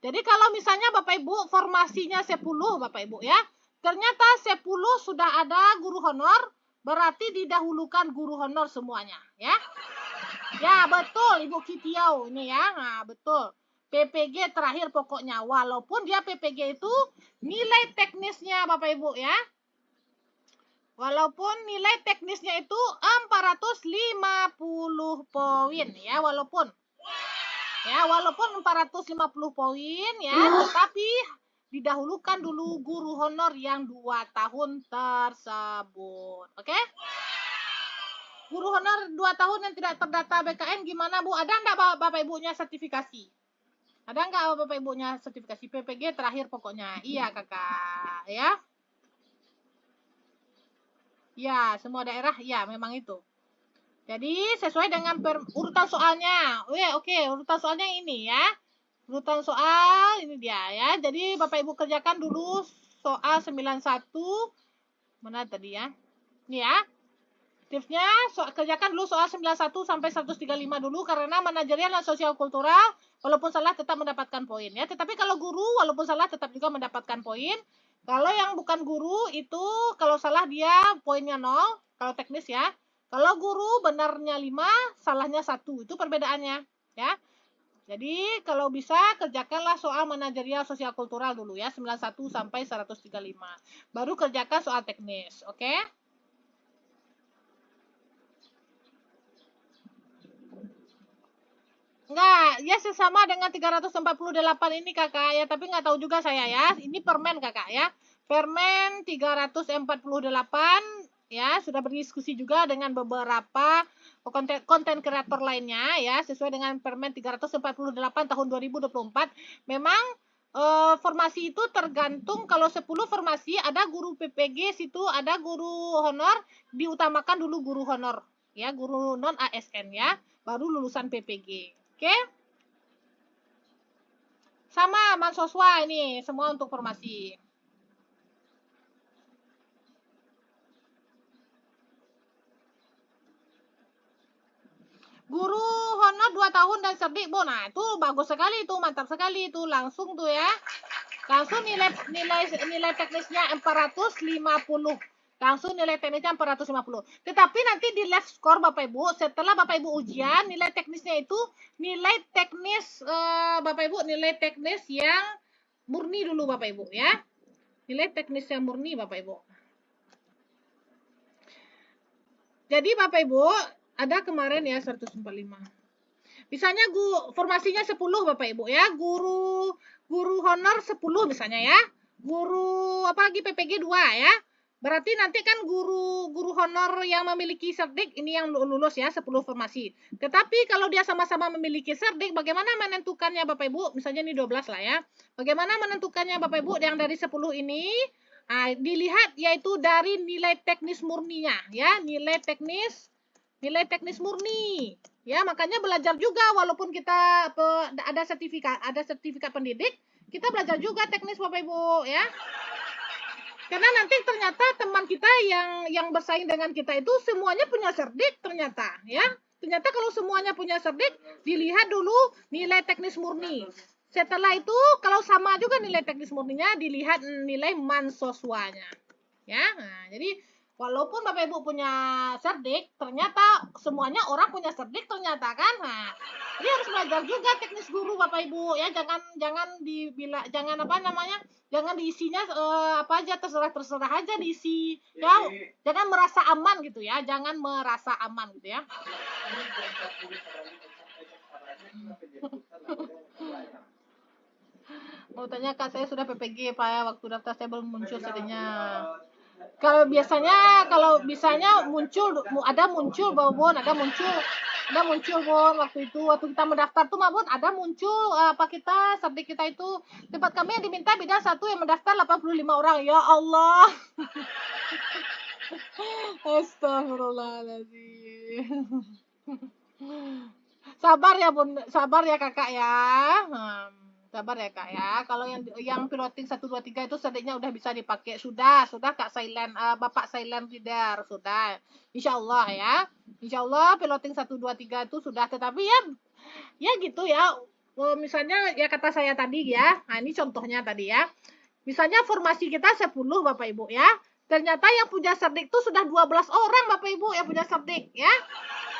Jadi kalau misalnya Bapak Ibu formasinya 10 Bapak Ibu ya. Ternyata 10 sudah ada guru honor, berarti didahulukan guru honor semuanya ya. Ya, betul Ibu Kitiau ini ya. Nah, betul. PPG terakhir pokoknya. Walaupun dia PPG itu nilai teknisnya Bapak Ibu ya. Walaupun nilai teknisnya itu 450 poin ya. Walaupun 450 poin ya. Tetapi didahulukan dulu guru honor yang 2 tahun tersebut. Oke? Guru honor 2 tahun yang tidak terdata BKN gimana Bu? Ada enggak Bapak Ibunya sertifikasi? Ada enggak Bapak Ibunya sertifikasi PPG terakhir pokoknya? Iya Kakak ya. Ya, semua daerah ya memang itu. Jadi sesuai dengan urutan soalnya. Oke, urutan soalnya ini ya. Urutan soal ini dia ya. Jadi Bapak Ibu kerjakan dulu soal 91. Mana tadi ya? Ini ya. Tipsnya kerjakan dulu soal 91 sampai 135 dulu karena manajerial dan sosial kultural walaupun salah tetap mendapatkan poin ya. Tetapi kalau guru walaupun salah tetap juga mendapatkan poin. Kalau yang bukan guru itu kalau salah dia poinnya 0, kalau teknis ya. Kalau guru benarnya 5, salahnya 1. Itu perbedaannya ya. Jadi kalau bisa kerjakanlah soal manajerial sosial kultural dulu ya 91 sampai 135. Baru kerjakan soal teknis, oke? Enggak, ya sesama dengan 348 ini kakak ya, tapi nggak tahu juga saya ya. Ini permen kakak ya. Permen 348 ya, sudah berdiskusi juga dengan beberapa konten kreator lainnya ya, sesuai dengan Permen 348 tahun 2024. Memang formasi itu tergantung, kalau 10 formasi ada guru PPG situ, ada guru honor, diutamakan dulu guru honor ya, guru non ASN ya, baru lulusan PPG. Oke, sama mahasiswa ini semua untuk formasi. Guru honor 2 tahun dan cerdik, Bu. Nah, itu bagus sekali itu, mantap sekali itu, langsung tuh ya. Langsung nilai teknisnya 450. Langsung nilai teknisnya 450. Tetapi nanti di live score Bapak Ibu, setelah Bapak Ibu ujian, nilai teknisnya itu nilai teknis Bapak Ibu, nilai teknis yang murni dulu Bapak Ibu ya. Nilai teknis yang murni Bapak Ibu. Jadi Bapak Ibu, ada kemarin ya 145. Misalnya formasinya 10 Bapak Ibu ya, guru honor 10 misalnya ya. Guru apa lagi PPG 2 ya. Berarti nanti kan guru honor yang memiliki cerdik ini yang lulus ya 10 formasi. Tetapi kalau dia sama-sama memiliki cerdik, bagaimana menentukannya Bapak Ibu? Misalnya ini 12 lah ya. Bagaimana menentukannya Bapak Ibu yang dari 10 ini? Nah, dilihat yaitu dari nilai teknis murninya ya, nilai teknis murni. Ya, makanya belajar juga walaupun kita ada sertifikat pendidik, kita belajar juga teknis Bapak Ibu ya. Karena nanti ternyata teman kita yang bersaing dengan kita itu semuanya punya cerdik ternyata ya. Ternyata kalau semuanya punya cerdik, dilihat dulu nilai teknis murni. Setelah itu kalau sama juga nilai teknis murninya, dilihat nilai mansoswanya. Ya. Nah, jadi walaupun Bapak Ibu punya cerdik, ternyata semuanya orang punya cerdik ternyata kan. Nah, jadi harus belajar juga teknis guru Bapak Ibu ya, jangan apa namanya? Jangan diisinya apa aja terserah aja diisi. Ya, jangan merasa aman gitu ya, jangan merasa aman gitu ya. Mau tanya Kak, saya sudah PPG Pak ya, waktu daftar saya belum muncul sedihnya. Kalau bisanya muncul Bon, ada muncul Bon waktu itu, waktu kita mendaftar tuh Bon, ada muncul apa kita subjek kita itu, tempat kami yang diminta beda satu, yang mendaftar 85 orang. Ya Allah. Astagfirullahaladzim. Sabar ya Bun, sabar ya Kakak ya. Sabar ya Kak ya. Kalau yang piloting 1 2 3 itu sediknya udah bisa dipakai. Sudah Kak Silent, Bapak Silent Reader sudah. Insyaallah ya. Insyaallah piloting 1 2 3 itu sudah, tetapi ya gitu ya. Misalnya ya kata saya tadi ya. Nah, ini contohnya tadi ya. Misalnya formasi kita 10 Bapak Ibu ya. Ternyata yang punya cerdik itu sudah 12 orang Bapak Ibu yang punya cerdik ya.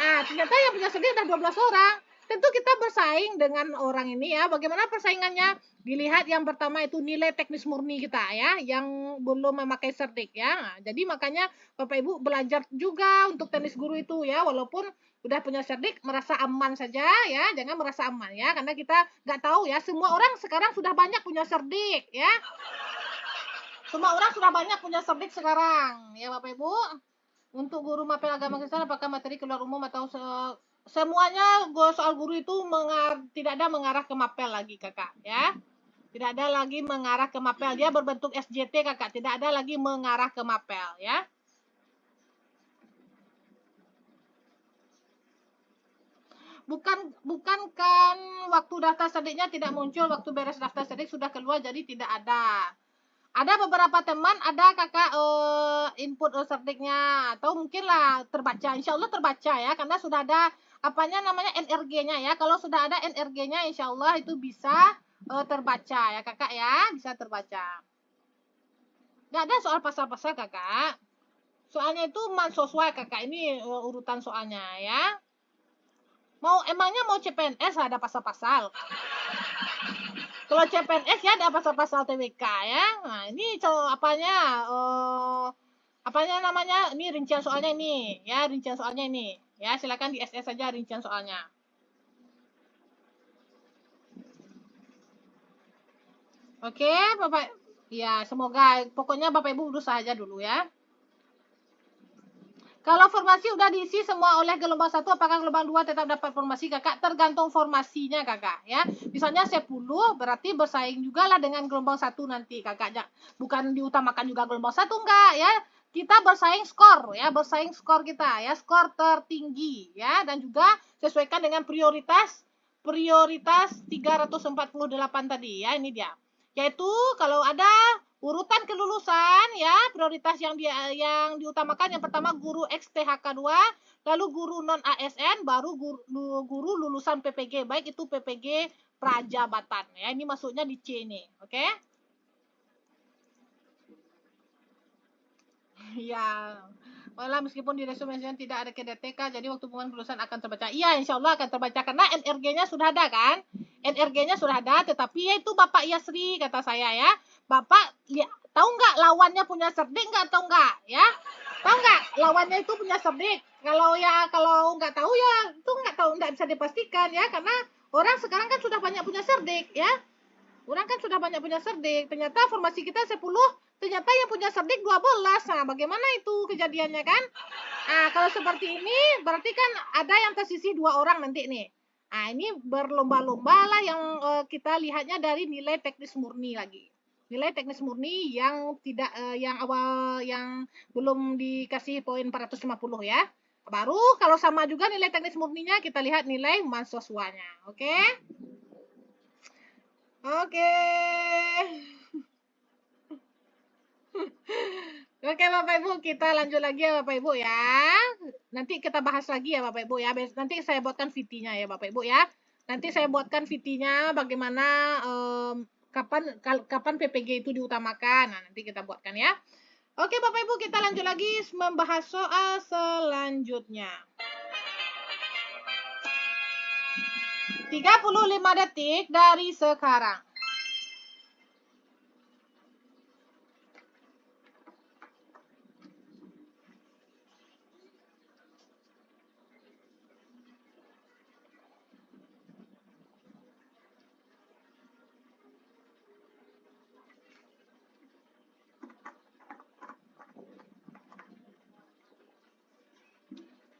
Nah, ternyata yang punya cerdik sudah 12 orang. Tentu kita bersaing dengan orang ini ya. Bagaimana persaingannya? Dilihat yang pertama itu nilai teknis murni kita ya, yang belum memakai cerdik ya. Nah, jadi makanya Bapak Ibu belajar juga untuk teknis guru itu ya, walaupun udah punya cerdik, merasa aman saja ya, jangan merasa aman ya, karena kita nggak tahu ya, semua orang sekarang sudah banyak punya cerdik ya. Semua orang sudah banyak punya cerdik sekarang ya Bapak Ibu. Untuk guru mapel agama Kristen, apakah materi keluar umum atau semuanya soal guru itu tidak ada mengarah ke mapel lagi Kakak ya. Tidak ada lagi mengarah ke mapel, dia berbentuk SJT Kakak, tidak ada lagi mengarah ke mapel ya. Bukan kan waktu daftar cerdiknya tidak muncul, waktu beres daftar cerdik sudah keluar, jadi tidak ada. Ada beberapa teman, ada Kakak input cerdiknya, atau mungkin lah terbaca, insya Allah terbaca ya, karena sudah ada apanya namanya NRG-nya ya. Kalau sudah ada NRG-nya, insya Allah itu bisa terbaca ya Kakak ya, bisa terbaca. Nggak ada soal pasal-pasal Kakak. Soalnya itu mansoswa Kakak, ini urutan soalnya ya. Emangnya mau CPNS ada pasal-pasal? Kalau CPNS ya ada pasal-pasal TWK ya. Nah, ini apanya namanya? Ini rincian soalnya ini, ya, rincian soalnya ini. Ya, silakan di SS saja rincian soalnya. Oke, Bapak. Ya, semoga pokoknya Bapak Ibu berusaha aja dulu ya. Kalau formasi udah diisi semua oleh gelombang 1, apakah gelombang 2 tetap dapat formasi Kakak? Tergantung formasinya Kakak ya. Misalnya 10 berarti bersaing juga lah dengan gelombang 1 nanti Kakak. Bukan diutamakan juga gelombang 1 enggak ya. Kita bersaing skor ya, bersaing skor kita ya, skor tertinggi ya, dan juga sesuaikan dengan prioritas 348 tadi ya, ini dia. Yaitu kalau ada urutan kelulusan ya, prioritas yang diutamakan yang pertama guru XTHK 2, lalu guru non ASN, baru guru lulusan PPG, baik itu PPG prajabatan ya. Ini masuknya di C ini, oke? Ya. Walau meskipun di resume tidak ada KDTK, jadi waktu pengumuman kelulusan akan terbaca. Iya, insya Allah akan terbaca karena NRG-nya sudah ada kan? NRG-nya sudah ada, tetapi ya itu Bapak Yasri kata saya ya. Bapak tahu nggak lawannya punya cerdik nggak? Tahu nggak ya? Tahu nggak lawannya itu punya cerdik? Kalau nggak tahu ya itu nggak tahu, nggak bisa dipastikan ya, karena orang sekarang kan sudah banyak punya cerdik ya. Orang kan sudah banyak punya cerdik. Ternyata formasi kita 10, ternyata yang punya cerdik 12. Nah, bagaimana itu kejadiannya kan? Nah, kalau seperti ini berarti kan ada yang tersisih 2 orang nanti nih. Nah, ini berlomba-lomba lah yang kita lihatnya dari nilai teknis murni lagi. Nilai teknis murni yang tidak yang awal yang belum dikasih poin 450 ya. Baru kalau sama juga nilai teknis murninya kita lihat nilai mahasiswanya. Oke? Oke. Oke Bapak Ibu, kita lanjut lagi ya Bapak Ibu ya. Nanti kita bahas lagi ya Bapak Ibu ya. Nanti saya buatkan VT-nya ya Bapak Ibu ya. Nanti saya buatkan VT-nya bagaimana kapan PPG itu diutamakan. Nah, nanti kita buatkan ya. Oke Bapak Ibu, kita lanjut lagi membahas soal selanjutnya. 35 detik dari sekarang.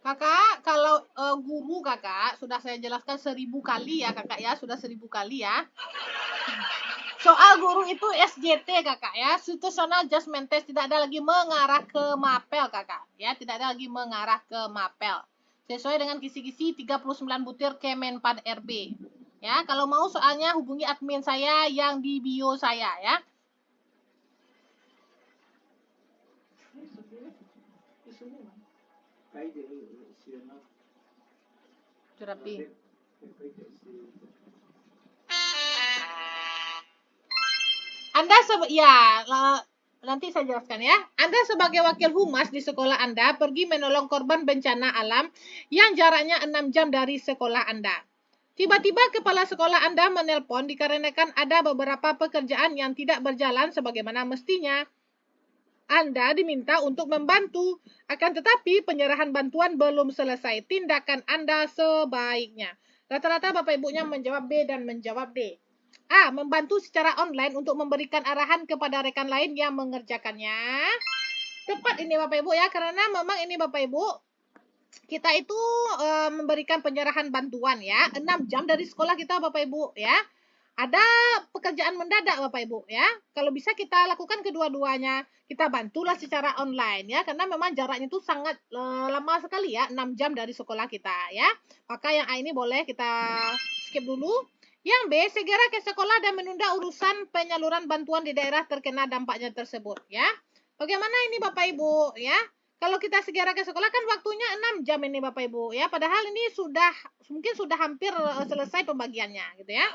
Kakak, kalau guru kakak sudah saya jelaskan 1000 kali ya kakak ya, sudah 1000 kali ya. Soal guru itu SJT kakak ya, situational adjustment test, tidak ada lagi mengarah ke mapel kakak ya, tidak ada lagi mengarah ke mapel. Sesuai dengan kisi-kisi 39 butir Kemenpan RB. Ya, kalau mau soalnya hubungi admin saya yang di bio saya ya. Terapi. Anda nanti saya jelaskan ya. Anda sebagai wakil humas di sekolah Anda pergi menolong korban bencana alam yang jaraknya 6 jam dari sekolah Anda. Tiba-tiba kepala sekolah Anda menelpon dikarenakan ada beberapa pekerjaan yang tidak berjalan sebagaimana mestinya. Anda diminta untuk membantu, akan tetapi penyerahan bantuan belum selesai. Tindakan Anda sebaiknya. Rata-rata Bapak Ibunya menjawab B dan menjawab D. A. Membantu secara online untuk memberikan arahan kepada rekan lain yang mengerjakannya. Tepat ini Bapak Ibu ya, karena memang ini Bapak Ibu, kita itu memberikan penyerahan bantuan ya, 6 jam dari sekolah kita Bapak Ibu ya. Ada pekerjaan mendadak Bapak Ibu ya. Kalau bisa kita lakukan kedua-duanya. Kita bantulah secara online ya, karena memang jaraknya itu sangat lama sekali ya, 6 jam dari sekolah kita ya. Maka yang A ini boleh kita skip dulu. Yang B, segera ke sekolah dan menunda urusan penyaluran bantuan di daerah terkena dampaknya tersebut ya. Bagaimana ini Bapak Ibu ya? Kalau kita segera ke sekolah kan waktunya 6 jam ini Bapak Ibu ya. Padahal ini mungkin sudah hampir selesai pembagiannya gitu ya.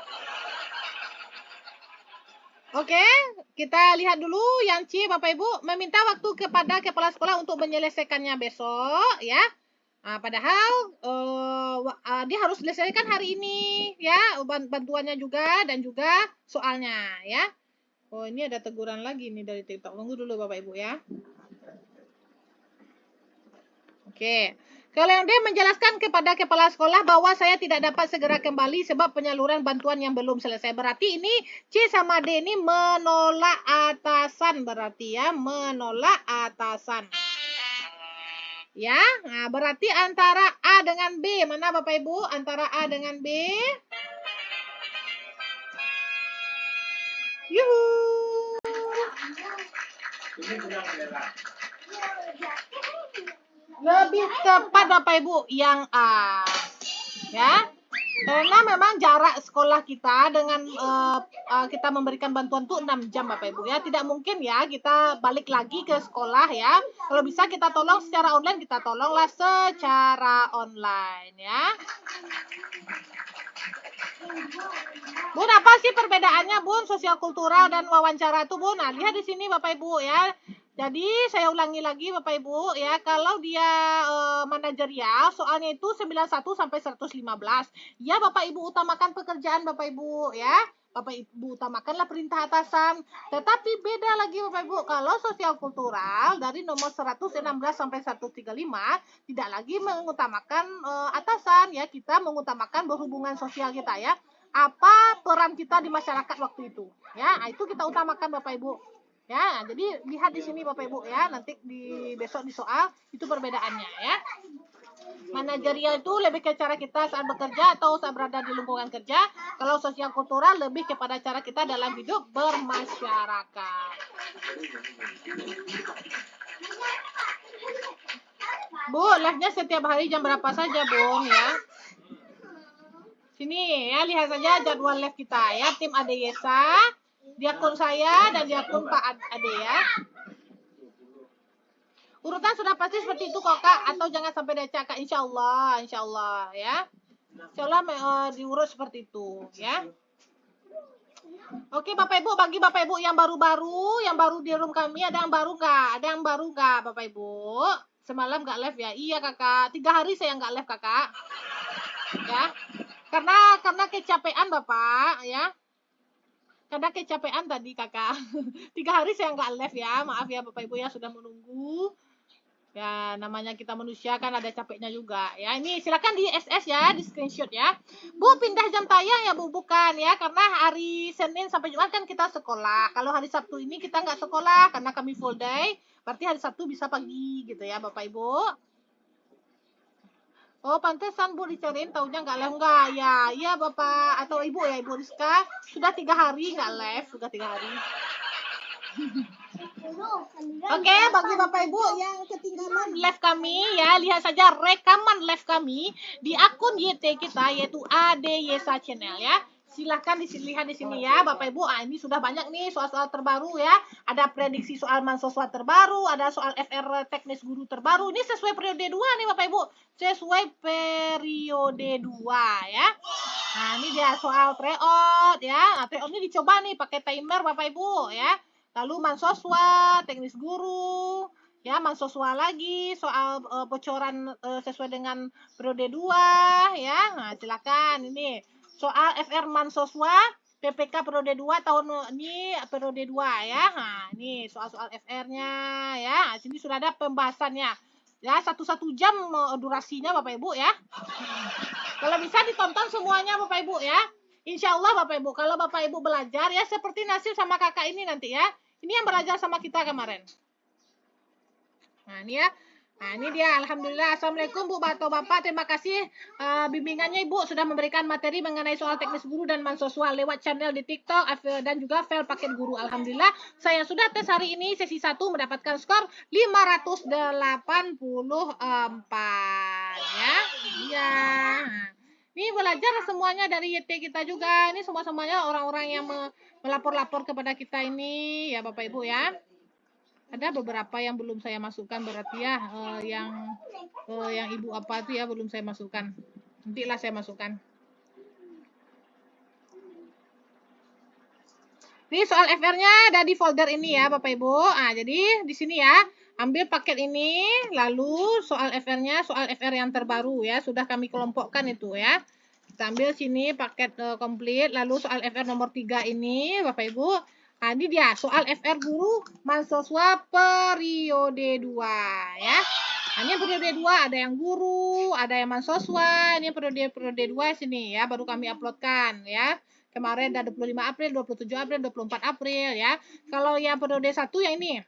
Oke, kita lihat dulu yang C Bapak Ibu, meminta waktu kepada kepala sekolah untuk menyelesaikannya besok ya. Nah, padahal dia harus selesaikan hari ini ya, bantuannya juga dan juga soalnya ya. Oh, ini ada teguran lagi nih dari TikTok. Tunggu dulu Bapak Ibu ya. Oke. Oke. Kalau yang D menjelaskan kepada kepala sekolah bahwa saya tidak dapat segera kembali sebab penyaluran bantuan yang belum selesai. Berarti ini C sama D ini menolak atasan berarti ya, menolak atasan. Ya, nah berarti antara A dengan B, mana Bapak Ibu? Antara A dengan B. Yuhu. Lebih tepat Bapak Ibu yang A. Ya. Karena memang jarak sekolah kita dengan kita memberikan bantuan itu 6 jam Bapak Ibu ya. Tidak mungkin ya kita balik lagi ke sekolah ya. Kalau bisa kita tolong secara online, kita tolonglah secara online ya. Bun, apa sih perbedaannya Bun sosial kultural dan wawancara itu Bun? Nah, lihat di sini Bapak Ibu ya. Jadi saya ulangi lagi Bapak Ibu ya, kalau dia manajerial soalnya itu 91 sampai 115. Ya Bapak Ibu utamakan pekerjaan Bapak Ibu ya. Bapak Ibu utamakanlah perintah atasan. Tetapi beda lagi Bapak Ibu, kalau sosial kultural dari nomor 116 sampai 135 tidak lagi mengutamakan atasan ya, kita mengutamakan berhubungan sosial kita ya. Apa peran kita di masyarakat waktu itu ya. Nah, itu kita utamakan Bapak Ibu. Ya, jadi lihat di sini Bapak Ibu ya, nanti di besok di soal itu perbedaannya ya. Manajerial itu lebih ke cara kita saat bekerja atau saat berada di lingkungan kerja. Kalau sosial kultural lebih kepada cara kita dalam hidup bermasyarakat. Bu, live-nya setiap hari jam berapa saja, Bun ya? Sini ya, lihat saja jadwal live kita ya, tim Ade Yesa. Di akun saya dan di akun Pak Ade ya. Urutan sudah pasti seperti itu kok Kak, atau jangan sampai diacak Kak, insya Allah ya. Insya Allah diurut seperti itu ya. Oke Bapak Ibu, bagi Bapak Ibu yang baru-baru, yang baru di room kami, ada yang baru nggak? Ada yang baru nggak Bapak Ibu? Semalam nggak live ya? Iya Kakak, 3 hari saya nggak live Kakak. Ya, karena kecapean Bapak ya. Karena kecapean tadi Kakak. 3 hari saya nggak live ya. Maaf ya Bapak Ibu ya sudah menunggu. Ya, namanya kita manusia kan ada capeknya juga. Ya, ini silakan di SS ya, di screenshot ya. Bu, pindah jam tayang ya Bu, bukan ya. Karena hari Senin sampai Jumat kan kita sekolah. Kalau hari Sabtu ini kita nggak sekolah karena kami full day. Berarti hari Sabtu bisa pagi gitu ya Bapak Ibu. Oh, pantesan Bu dicariin taunya nggak live nggak? Ya, iya Bapak atau Ibu ya, Ibu Rizka. Sudah 3 hari nggak live, sudah 3 hari. Oke, bagi Bapak Ibu yang ketinggalan live kami ya, lihat saja rekaman live kami di akun YT kita yaitu Ade Yesa Channel ya. Silahkan dilihat di sini ya Bapak Ibu. Ini sudah banyak nih soal-soal terbaru ya. Ada prediksi soal mahasiswa terbaru, ada soal FR teknis guru terbaru. Ini sesuai periode 2 nih Bapak Ibu. Sesuai periode 2 ya. Nah, ini dia soal tryout ya. Nah, tryout ini dicoba nih pakai timer Bapak Ibu ya. Lalu mansoswa, teknis guru, ya mansoswa lagi soal bocoran sesuai dengan periode 2 ya. Nah, silakan ini soal FR mansoswa PPK periode 2 tahun ini periode 2 ya. Nah, ini soal-soal FR-nya ya. Nah, sini sudah ada pembahasannya. Ya, 1 jam durasinya Bapak Ibu ya. Kalau bisa ditonton semuanya Bapak Ibu ya. Insya Allah Bapak Ibu, kalau Bapak Ibu belajar ya seperti Nasir sama kakak ini nanti ya. Ini yang belajar sama kita kemarin. Nah ini ya. Nah ini dia, alhamdulillah. Assalamualaikum Bu atau Bapak, terima kasih bimbingannya Ibu sudah memberikan materi mengenai soal teknis guru dan mansoswa lewat channel di TikTok dan juga file paket guru. Alhamdulillah saya sudah tes hari ini sesi 1 mendapatkan skor 584 ya. Iya. Ini belajar semuanya dari YT kita juga. Ini semuanya orang-orang yang melapor-lapor kepada kita ini ya Bapak Ibu ya. Ada beberapa yang belum saya masukkan berarti ya, yang Ibu apa itu ya belum saya masukkan. Nantilah saya masukkan. Ini soal FR-nya ada di folder ini ya Bapak Ibu. Nah, jadi di sini ya, ambil paket ini, lalu soal FR-nya, soal FR yang terbaru ya, sudah kami kelompokkan itu ya. Kita ambil sini paket komplit, lalu soal FR nomor 3 ini Bapak Ibu. Nah, ini dia soal FR guru mahasiswa periode 2 ya. Nah, ini periode 2, ada yang guru, ada yang mahasiswa. Ini periode 2 sini ya, baru kami uploadkan ya. Kemarin ada 25 April, 27 April, 24 April ya. Kalau yang periode 1 yang ini.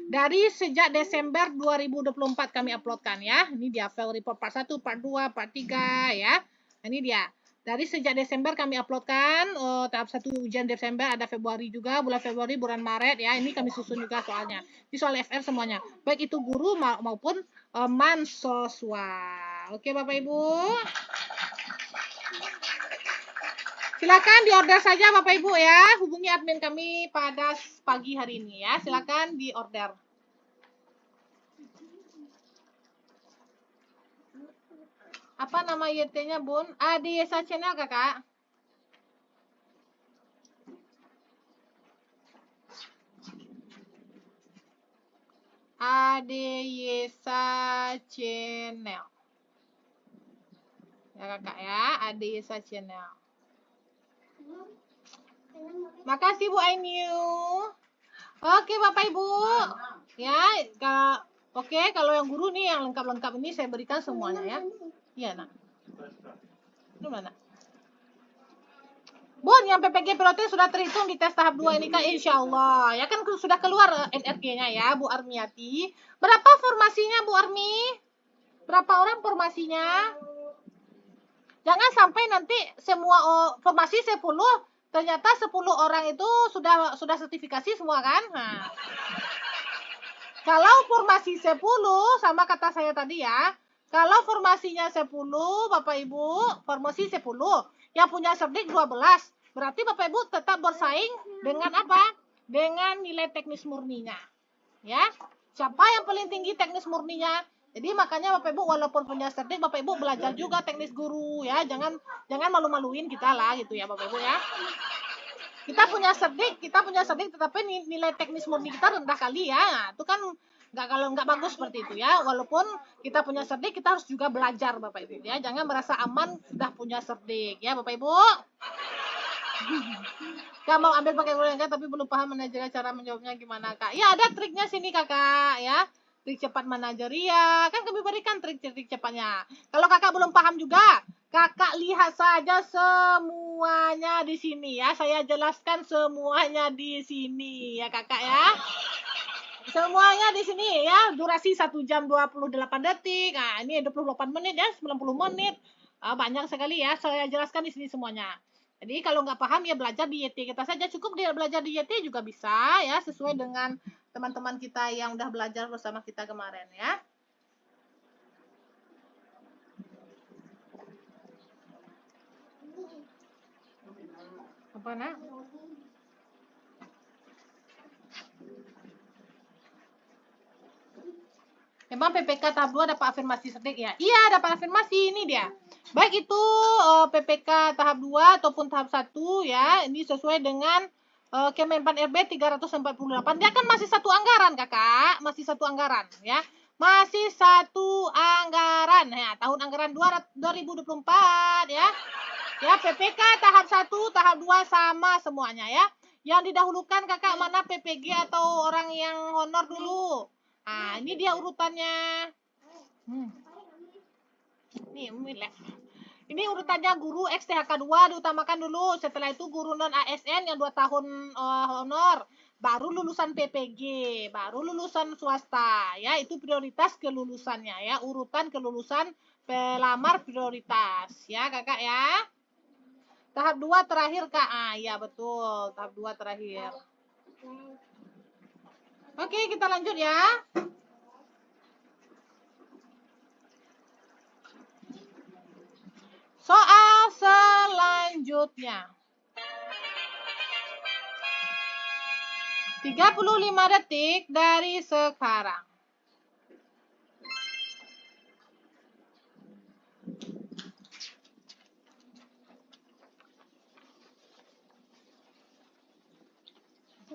Dari sejak Desember 2024 kami uploadkan ya. Ini dia file report part 1, part 2, part 3 ya. Ini dia. Dari sejak Desember kami uploadkan tahap 1 ujian Desember, ada Februari juga, bulan Februari, bulan Maret ya. Ini kami susun juga soalnya. Ini soal FR semuanya. Baik itu guru maupun mahasiswa. Oke Bapak Ibu. Silakan diorder saja Bapak Ibu ya. Hubungi admin kami pada pagi hari ini ya. Silakan diorder. Apa nama YT-nya, Bun? Di Yesa Channel, Kakak. Yesa Channel. Ya, Kakak ya. Yesa Channel. Makasih Bu Ainu. Oke, Bapak Ibu. Ya, kalau yang guru nih yang lengkap-lengkap ini saya berikan semuanya ya. Iya, Nak. Ini mana? Bun, yang PPG pilotnya sudah terhitung di tes tahap 2 ini Kak, insya Allah. Ya kan sudah keluar NRG-nya ya, Bu Armiati. Berapa formasinya Bu Armi? Berapa orang formasinya? Jangan sampai nanti semua formasi 10, ternyata 10 orang itu sudah sertifikasi semua kan? Nah. Kalau formasi 10, sama kata saya tadi ya, kalau formasinya 10, Bapak Ibu, formasi 10, yang punya cerdik 12, berarti Bapak Ibu tetap bersaing dengan apa? Dengan nilai teknis murninya. Ya, siapa yang paling tinggi teknis murninya? Jadi makanya Bapak Ibu walaupun punya cerdik, Bapak Ibu belajar juga teknis guru ya, jangan malu-maluin kita lah gitu ya Bapak Ibu ya. Kita punya cerdik tetapi nilai teknis murni kita rendah kali ya. Nah, itu kan nggak bagus seperti itu ya. Walaupun kita punya cerdik, kita harus juga belajar Bapak Ibu ya. Jangan merasa aman sudah punya cerdik ya Bapak Ibu. Gak mau ambil pakai guru yang tapi belum paham manajerial cara menjawabnya gimana Kak. Ya ada triknya sini Kakak ya. Trik cepat manajerial. Kan kami berikan trik-trik cepatnya. Kalau Kakak belum paham juga, Kakak lihat saja semuanya di sini ya. Saya jelaskan semuanya di sini ya Kakak ya. Semuanya di sini ya. Durasi 1 jam 28 detik. Nah, ini 28 menit ya, 90 menit. Banyak sekali ya. Saya jelaskan di sini semuanya. Jadi kalau nggak paham ya belajar di YT kita saja. Cukup dia belajar di YT juga bisa ya. Sesuai dengan teman-teman kita yang udah belajar bersama kita kemarin ya. Apa nak? Memang PPK tahap 2 dapat afirmasi cerdik ya? Iya, dapat afirmasi. Ini dia. Baik itu PPK tahap 2 ataupun tahap 1 ya. Ini sesuai dengan Kemenpan RB 348. Dia kan masih satu anggaran, Kakak. Masih satu anggaran ya. Masih satu anggaran. Ya, tahun anggaran 2024 ya. Ya, PPK tahap 1, tahap 2 sama semuanya ya. Yang didahulukan Kakak mana PPG atau orang yang honor dulu? Nah, ini dia urutannya. Ini urutannya guru XTHK 2 diutamakan dulu. Setelah itu guru non ASN yang 2 tahun honor. Baru lulusan PPG, baru lulusan swasta. Ya, itu prioritas kelulusannya ya. Urutan kelulusan pelamar prioritas. Ya, Kakak ya. Tahap 2 terakhir, Kak. Ya betul. Tahap 2 terakhir. Oke, kita lanjut ya. Soal selanjutnya. 35 detik dari sekarang.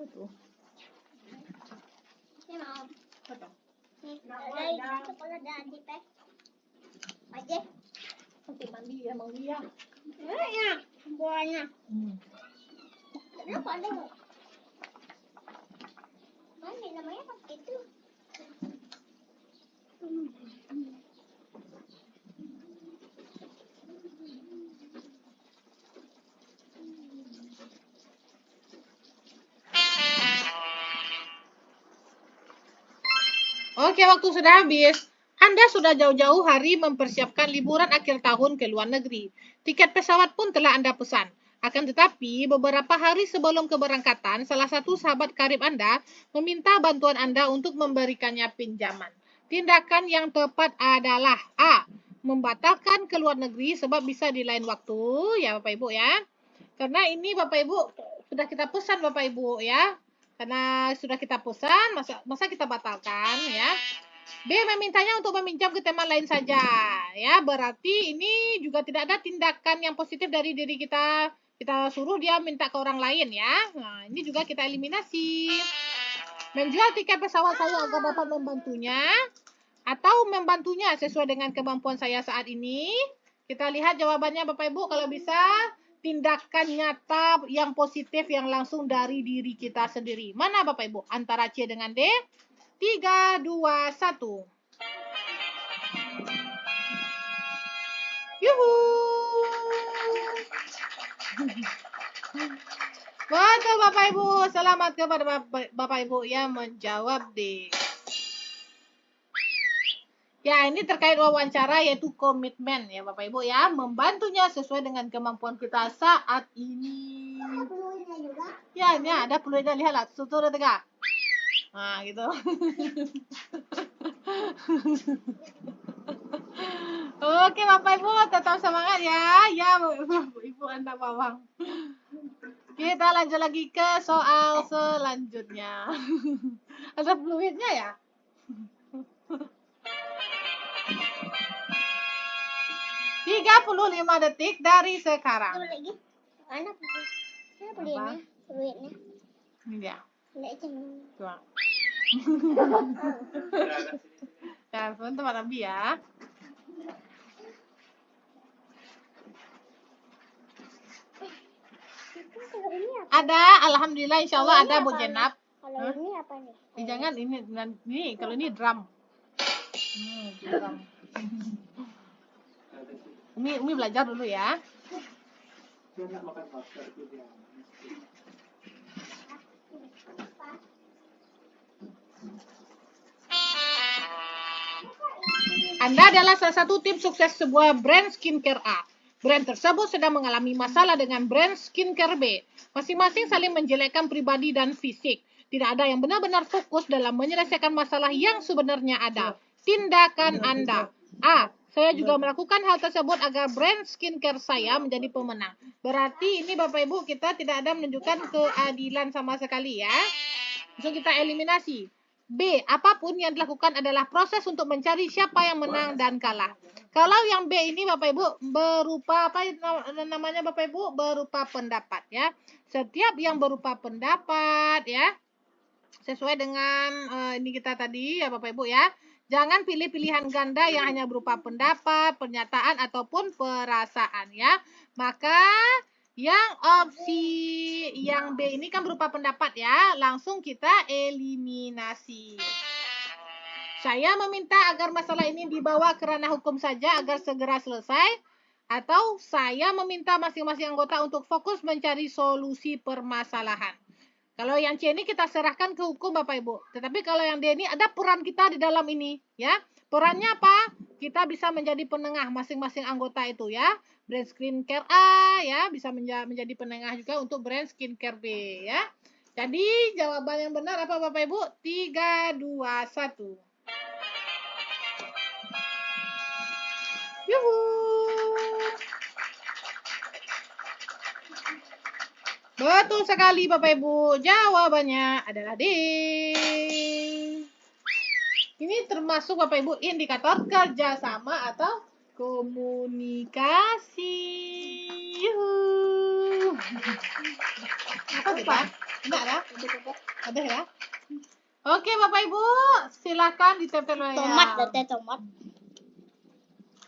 Itu. Ini mau. Ada coklat dan tipek. Aja. Nanti mandi ya mau dia. Banyak. Banyak. Kenapa ada? Mana namanya pas itu? Oke, waktu sudah habis. Anda sudah jauh-jauh hari mempersiapkan liburan akhir tahun ke luar negeri. Tiket pesawat pun telah Anda pesan. Akan tetapi, beberapa hari sebelum keberangkatan, salah satu sahabat karib Anda meminta bantuan Anda untuk memberikannya pinjaman. Tindakan yang tepat adalah A. Membatalkan ke luar negeri sebab bisa di lain waktu, ya Bapak Ibu ya. Karena ini Bapak Ibu sudah kita pesan Bapak Ibu ya. Karena sudah kita pesan, masa kita batalkan ya. B. Memintanya untuk meminjam ke teman lain saja. Ya, berarti ini juga tidak ada tindakan yang positif dari diri kita. Kita suruh dia minta ke orang lain ya. Nah, ini juga kita eliminasi. Menjual tiket pesawat saya agar dapat membantunya atau membantunya sesuai dengan kemampuan saya saat ini. Kita lihat jawabannya Bapak Ibu kalau bisa tindakan nyata yang positif yang langsung dari diri kita sendiri. Mana Bapak Ibu? Antara C dengan D? 3, 2, 1. Yuhu. Betul Bapak Ibu. Selamat kepada Bapak Ibu yang menjawab D. Ya, ini terkait wawancara yaitu komitmen ya Bapak Ibu ya. Membantunya sesuai dengan kemampuan kita saat ini. Ada peluitnya juga. Ya, ini ada peluitnya. Lihatlah, sudah tegak. Nah, gitu. Oke Bapak Ibu, tetap semangat ya. Ya, Ibu Anda bawang. Kita lanjut lagi ke soal selanjutnya. Ada fluidnya ya? 35 detik dari sekarang. Coba lagi. Mana peluit? Mana peluitnya? Peluitnya. Ini dia. Lihat jangan. Coba. Ya, teman-teman Abi ya. Kalau ini apa? Ada, alhamdulillah insyaallah Kalau ada ini Bu apa, Jenab. Kalau Hah? ini apa nih? Jangan ini kalau ini drum. Drum. Umi belajar dulu ya. Anda adalah salah satu tim sukses sebuah brand skincare A. Brand tersebut sedang mengalami masalah dengan brand skincare B. Masing-masing saling menjelekkan pribadi dan fisik. Tidak ada yang benar-benar fokus dalam menyelesaikan masalah yang sebenarnya ada. Tindakan Anda. A. Saya juga melakukan hal tersebut agar brand skincare saya menjadi pemenang. Berarti ini Bapak Ibu kita tidak ada menunjukkan keadilan sama sekali ya. Langsung kita eliminasi. B. Apapun yang dilakukan adalah proses untuk mencari siapa yang menang dan kalah. Kalau yang B ini Bapak Ibu berupa apa namanya Bapak Ibu? Berupa pendapat ya. Setiap yang berupa pendapat ya. Sesuai dengan ini kita tadi ya Bapak Ibu ya. Jangan pilih pilihan ganda yang hanya berupa pendapat, pernyataan ataupun perasaan ya. Maka yang opsi yang B ini kan berupa pendapat ya. Langsung kita eliminasi. Saya meminta agar masalah ini dibawa ke ranah hukum saja agar segera selesai. Atau saya meminta masing-masing anggota untuk fokus mencari solusi permasalahan. Kalau yang C ini kita serahkan ke hukum Bapak Ibu. Tetapi kalau yang D ini ada peran kita di dalam ini ya. Perannya apa? Kita bisa menjadi penengah masing-masing anggota itu ya. Brand skincare A ya bisa menjadi penengah juga untuk brand skincare B ya. Jadi jawaban yang benar apa Bapak Ibu? 3, 2, 1. Yuhu. Betul sekali Bapak Ibu. Jawabannya adalah D. Ini termasuk Bapak Ibu indikator kerjasama atau komunikasi. Yuhu. Apa kita? Enggak ada? Ada ya? Oke Bapak Ibu, silakan ditempel ya. Tomat, ada tomat.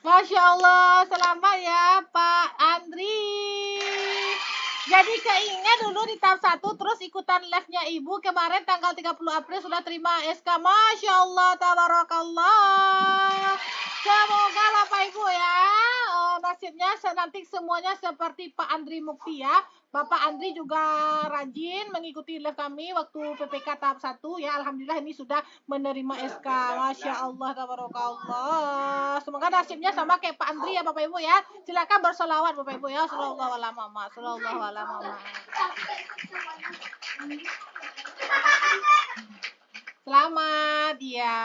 Masya Allah, selamat ya Pak Andri. Jadi keinget dulu di tahap 1 terus ikutan live-nya Ibu kemarin tanggal 30 April sudah terima SK. Masya Allah, tabarakallah. Semoga Bapak Ibu ya nasibnya nanti semuanya seperti Pak Andri Mukti ya. Bapak Andri juga rajin mengikuti live kami waktu PPK tahap 1 ya. Alhamdulillah ini sudah menerima SK. Masya Allah, tabarakallah. Semoga nasibnya sama kayak Pak Andri ya Bapak Ibu ya. Silakan bersolawat Bapak Ibu ya. Sallallahu ala Muhammad. Sallallahu ala Muhammad. Selamat ya.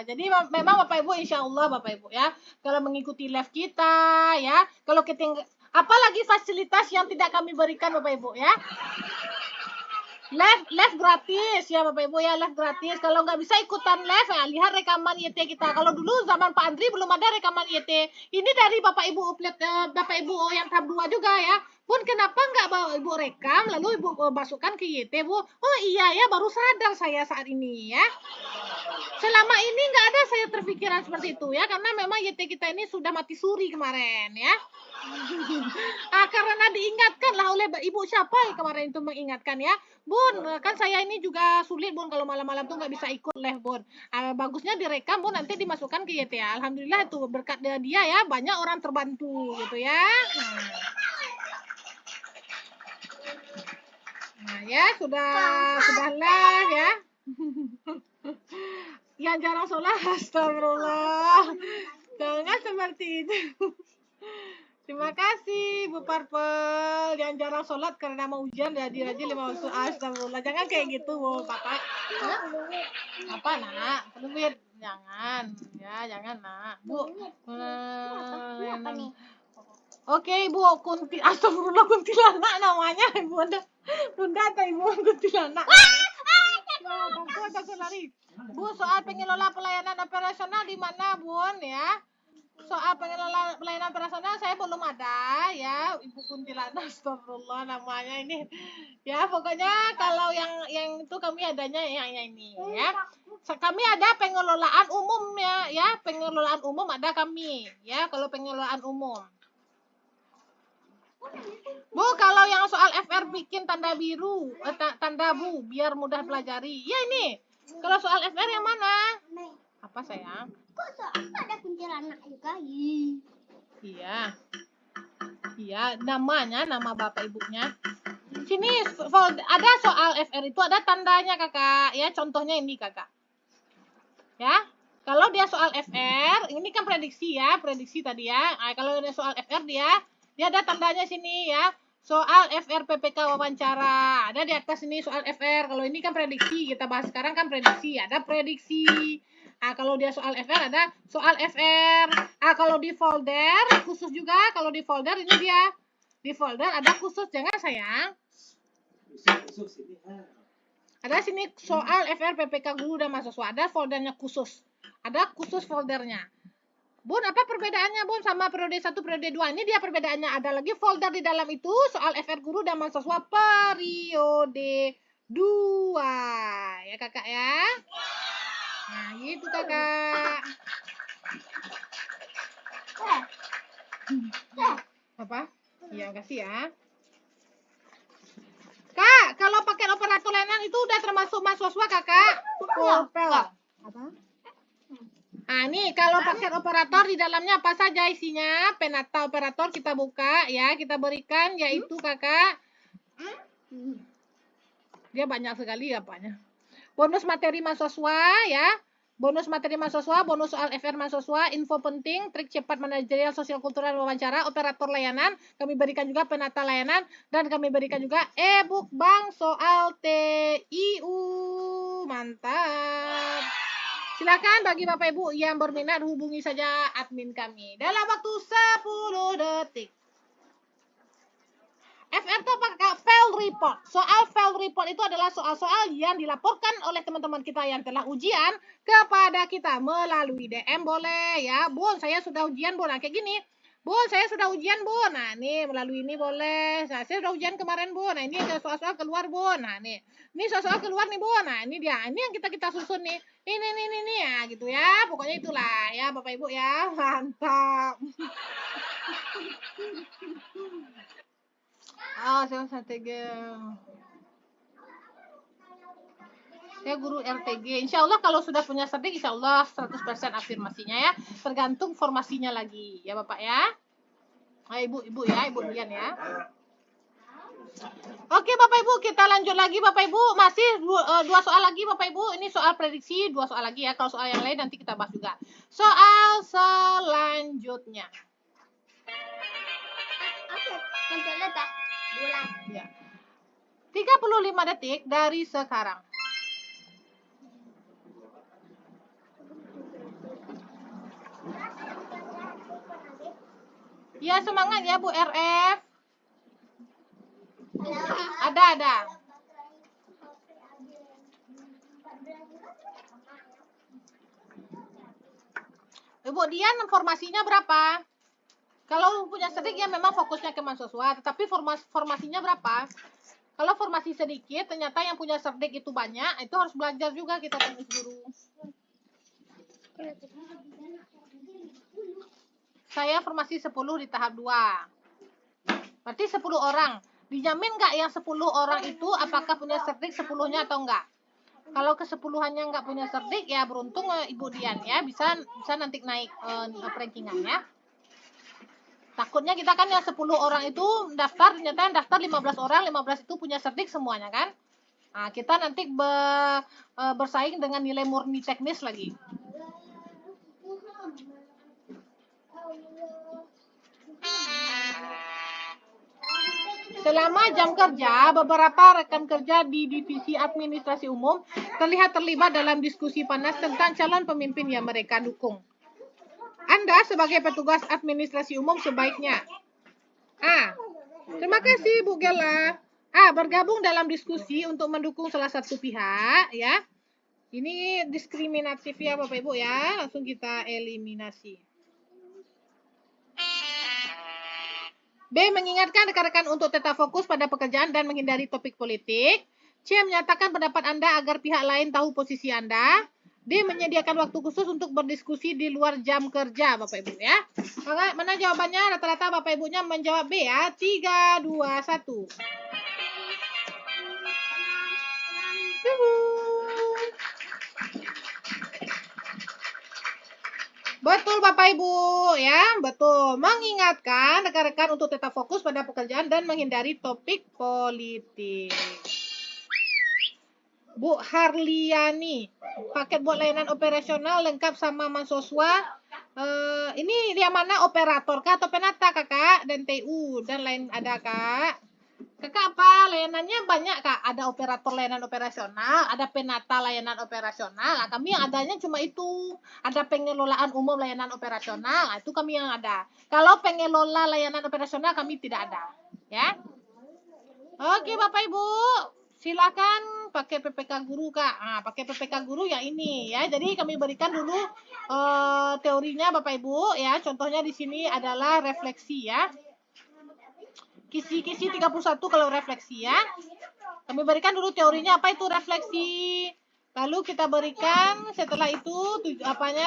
Jadi memang Bapak Ibu insya Allah Bapak Ibu ya. Kalau mengikuti live kita ya. Kalau kita apalagi fasilitas yang tidak kami berikan Bapak Ibu ya. Live gratis ya Bapak Ibu ya, live gratis. Kalau nggak bisa ikutan live ya, lihat rekaman YT kita. Kalau dulu zaman Pak Andri belum ada rekaman YT. Ini dari Bapak Ibu upload Bapak Ibu yang tahap 2 juga ya. Bun, kenapa nggak Ibu rekam lalu Ibu masukkan ke YT, Bu? Oh iya ya, baru sadar saya saat ini ya. Selama ini nggak ada saya terpikiran seperti itu ya, karena memang YT kita ini sudah mati suri kemarin ya. Karena diingatkan lah oleh Ibu siapa yang kemarin itu mengingatkan ya. Bun, kan saya ini juga sulit Bun kalau malam-malam tuh nggak bisa ikut live Bun. Bagusnya direkam Bun, nanti dimasukkan ke YT ya. Alhamdulillah tuh berkat dia ya banyak orang terbantu gitu ya. Nah ya sudah live ya. Yang jarang sholat, astagfirullah. Jangan seperti itu. Terima kasih Bu Purple yang jarang sholat karena mau ujian jadi rajin 5 waktu. Astagfirullah. Jangan kayak gitu Bu Kakak. Hah? Apa nak? Peluit. Jangan. Ya jangan nak. Bu. Oke Ibu astagfirullah kuntilanak namanya. Bunda atau Ibu kuntilanak. Takut lari. Bu, soal pengelola pelayanan operasional di mana Bun ya? Soal pengelola pelayanan operasional saya belum ada ya, Ibu Kuntilanak, astagfirullah namanya ini. Ya, pokoknya kalau yang itu kami adanya yang ini ya. Kami ada pengelolaan umum ya, pengelolaan umum ada kami ya, kalau pengelolaan umum. Bu, kalau yang soal FR bikin tanda biru, tanda Bu, biar mudah pelajari. Ya ini. Kalau soal FR yang mana? Apa sayang? Kok soal ada kuntilanak juga? Iya. Iya, nama Bapak Ibunya. Sini ada soal FR itu ada tandanya Kakak. Ya, contohnya ini Kakak. Ya. Kalau dia soal FR, ini kan prediksi ya, prediksi tadi ya. Kalau dia soal FR dia ada tandanya sini ya. Soal FR PPK wawancara. Ada di atas ini soal FR. Kalau ini kan prediksi, kita bahas sekarang kan prediksi. Ada prediksi. Kalau dia soal FR ada soal FR. Kalau di folder khusus juga. Kalau di folder ini dia. Di folder ada khusus. Jangan sayang. Ada sini soal FR PPK guru dan mahasiswa. Ada foldernya khusus. Ada khusus foldernya. Bun, apa perbedaannya Bun sama periode 1, periode 2? Ini dia perbedaannya. Ada lagi folder di dalam itu soal FR guru dan mahasiswa periode 2. Ya Kakak ya. Nah, gitu Kakak. Apa? Iya, makasih ya. Kak, kalau paket operator layanan itu udah termasuk mahasiswa Kakak? Pulpel. Apa? Nah, ini kalau paket operator di dalamnya apa saja isinya? Penata operator kita buka ya, kita berikan yaitu Kakak. Dia banyak sekali apanya. Bonus materi mahasiswa ya. Bonus materi mahasiswa, bonus soal FR mahasiswa, info penting, trik cepat manajerial sosial kultural wawancara, operator layanan, kami berikan juga penata layanan, dan kami berikan juga e-book bank soal TIU. Mantap. Silakan bagi Bapak Ibu yang berminat hubungi saja admin kami dalam waktu 10 detik. FR itu apa? Fail report. Soal fail report itu adalah soal-soal yang dilaporkan oleh teman-teman kita yang telah ujian kepada kita melalui DM boleh ya. Bun, saya sudah ujian Bun. Nah, kayak gini. Bun, saya sudah ujian Bun. Nah, nih melalui ini boleh. Nah, saya sudah ujian kemarin Bun. Nah, ini ada soal-soal keluar Bun. Nah, nih. Ini soal-soal keluar nih Bun. Nah, ini dia. Ini yang kita susun nih. Ini ya gitu ya. Pokoknya itulah ya Bapak Ibu ya. Mantap. Saya strategi. Saya guru RTG. Insya Allah kalau sudah punya strategi, insya Allah 100% afirmasinya ya. Tergantung formasinya lagi ya Bapak ya. Ibu ya, Ibu Dian ya. Oke Bapak Ibu, kita lanjut lagi Bapak Ibu. Masih dua soal lagi Bapak Ibu. Ini soal prediksi, dua soal lagi ya. Kalau soal yang lain nanti kita bahas juga. Soal selanjutnya. Oke, yang dah bulan. Ya. 35 detik dari sekarang. Ya semangat ya Bu RF. Ada. Ibu Dian formasinya berapa? Kalau punya sedikit ya memang fokusnya ke mahasiswa, tetapi formasinya berapa? Kalau formasi sedikit, ternyata yang punya cerdik itu banyak, itu harus belajar juga kita teknis guru. Saya formasi 10 di tahap 2. Berarti 10 orang. Dijamin nggak yang 10 orang itu apakah punya cerdik 10-nya atau enggak? Kalau ke-10-annya nggak punya cerdik, ya beruntung Ibu Dian ya, bisa nanti naik rankingannya. Takutnya kita kan yang 10 orang itu daftar, ternyata yang daftar 15 orang, 15 itu punya cerdik semuanya kan. Nah, kita nanti bersaing dengan nilai murni teknis lagi. Selama jam kerja, beberapa rekan kerja di divisi administrasi umum terlihat terlibat dalam diskusi panas tentang calon pemimpin yang mereka dukung. Anda sebagai petugas administrasi umum sebaiknya terima kasih Bu Gela. Bergabung dalam diskusi untuk mendukung salah satu pihak ya. Ini diskriminatif ya Bapak Ibu ya. Langsung kita eliminasi. B. Mengingatkan rekan-rekan untuk tetap fokus pada pekerjaan dan menghindari topik politik. C. Menyatakan pendapat Anda agar pihak lain tahu posisi Anda. D. Menyediakan waktu khusus untuk berdiskusi di luar jam kerja Bapak Ibu ya. Mana jawabannya? Rata-rata Bapak Ibunya menjawab B ya. 3, 2, 1. Betul Bapak Ibu ya, betul. Mengingatkan rekan-rekan untuk tetap fokus pada pekerjaan dan menghindari topik politik. Bu Harliani, paket buat layanan operasional lengkap sama mahasiswa. Ini yang mana, operator kah atau penata Kakak? Dan TU dan lain ada Kak? Kakak apa? Layanannya banyak Kak. Ada operator layanan operasional, ada penata layanan operasional. Nah, kami yang adanya cuma itu. Ada pengelolaan umum layanan operasional. Nah, itu kami yang ada. Kalau pengelola layanan operasional kami tidak ada. Ya. Oke Bapak Ibu, silakan pakai PPK Guru Kak. Pakai PPK Guru yang ini ya. Jadi kami berikan dulu teorinya Bapak Ibu ya. Contohnya di sini adalah refleksi ya. Kisi-kisi 31 kalau refleksi ya. Kami berikan dulu teorinya apa itu refleksi. Lalu kita berikan setelah itu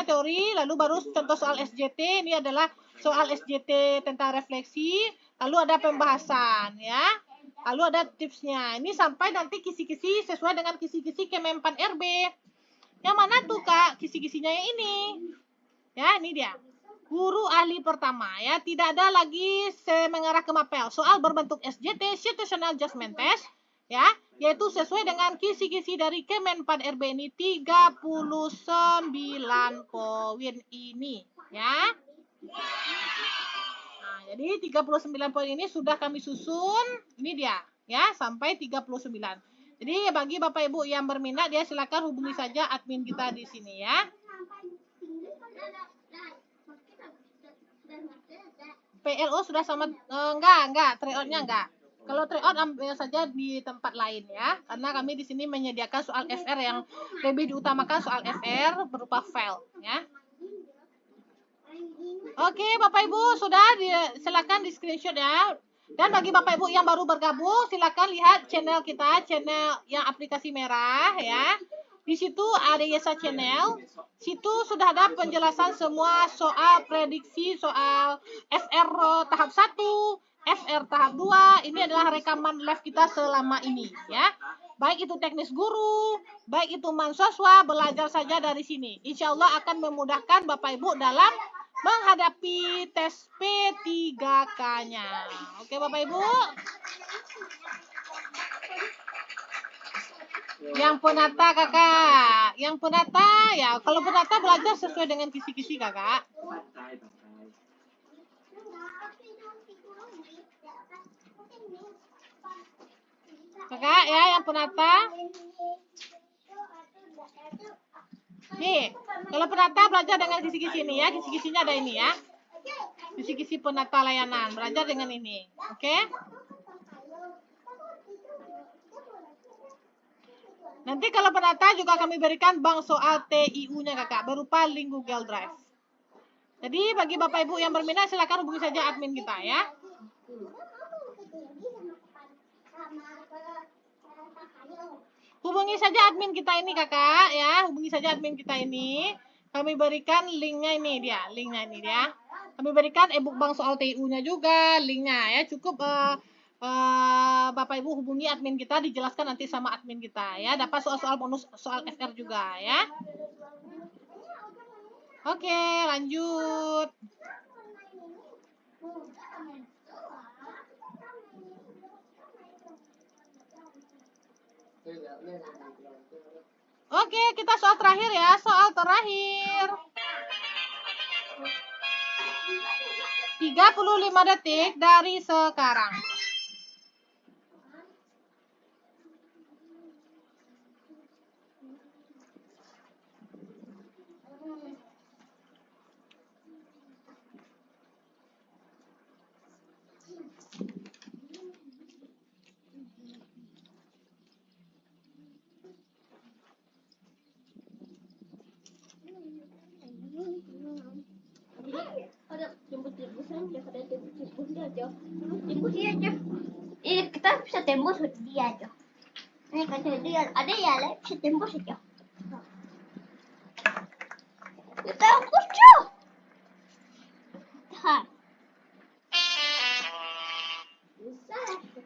teori, lalu baru contoh soal SJT. Ini adalah soal SJT tentang refleksi. Lalu ada pembahasan ya. Lalu ada tipsnya. Ini sampai nanti kisi-kisi sesuai dengan kisi-kisi Kemenpan RB. Yang mana tuh Kak kisi-kisinya yang ini? Ya, ini dia. Guru ahli pertama ya, tidak ada lagi mengarah ke mapel. Soal berbentuk SJT, situational judgment test ya, yaitu sesuai dengan kisi-kisi dari Kemenpan RB ini 39 poin ini ya. Nah, jadi 39 poin ini sudah kami susun. Ini dia ya, sampai 39. Jadi bagi Bapak Ibu yang berminat ya silakan hubungi saja admin kita di sini ya. PLO sudah sama enggak, tryout-nya enggak. Kalau tryout ambil saja di tempat lain ya, karena kami di sini menyediakan soal FR yang lebih diutamakan soal FR berupa file ya. Oke, Bapak Ibu sudah silakan di screenshot ya. Dan bagi Bapak Ibu yang baru bergabung, silakan lihat channel kita, channel yang aplikasi merah ya. Di situ ada Yesa Channel. Situ sudah ada penjelasan semua soal prediksi, soal FR tahap 1, FR tahap 2. Ini adalah rekaman live kita selama ini ya. Baik itu teknis guru, baik itu mahasiswa, belajar saja dari sini. Insya Allah akan memudahkan Bapak Ibu dalam menghadapi tes P3K-nya. Oke Bapak Ibu? Yang penata kakak, yang penata ya, kalau penata belajar sesuai dengan kisi-kisi kakak. Kakak ya, yang penata. Nih, kalau penata belajar dengan kisi-kisi ini ya, kisi-kisinya ada ini ya. Kisi-kisi penata layanan, belajar dengan ini, oke? Nanti kalau penata juga kami berikan bank soal TIU-nya kakak, berupa link Google Drive. Jadi bagi Bapak Ibu yang berminat silakan hubungi saja admin kita ya. Hubungi saja admin kita ini kakak ya, hubungi saja admin kita ini. Kami berikan linknya ini dia, Kami berikan ebook bank soal TIU-nya juga, linknya ya. Cukup Bapak Ibu hubungi admin kita, dijelaskan nanti sama admin kita ya. Dapat soal-soal bonus, soal FR juga ya. Oke, lanjut. Oke, kita soal terakhir ya, soal terakhir. 35 detik dari sekarang. Ini kita bisa tembus dia aja. Ini kan dia ada ya, bisa tembus aja. Kita tembus aja.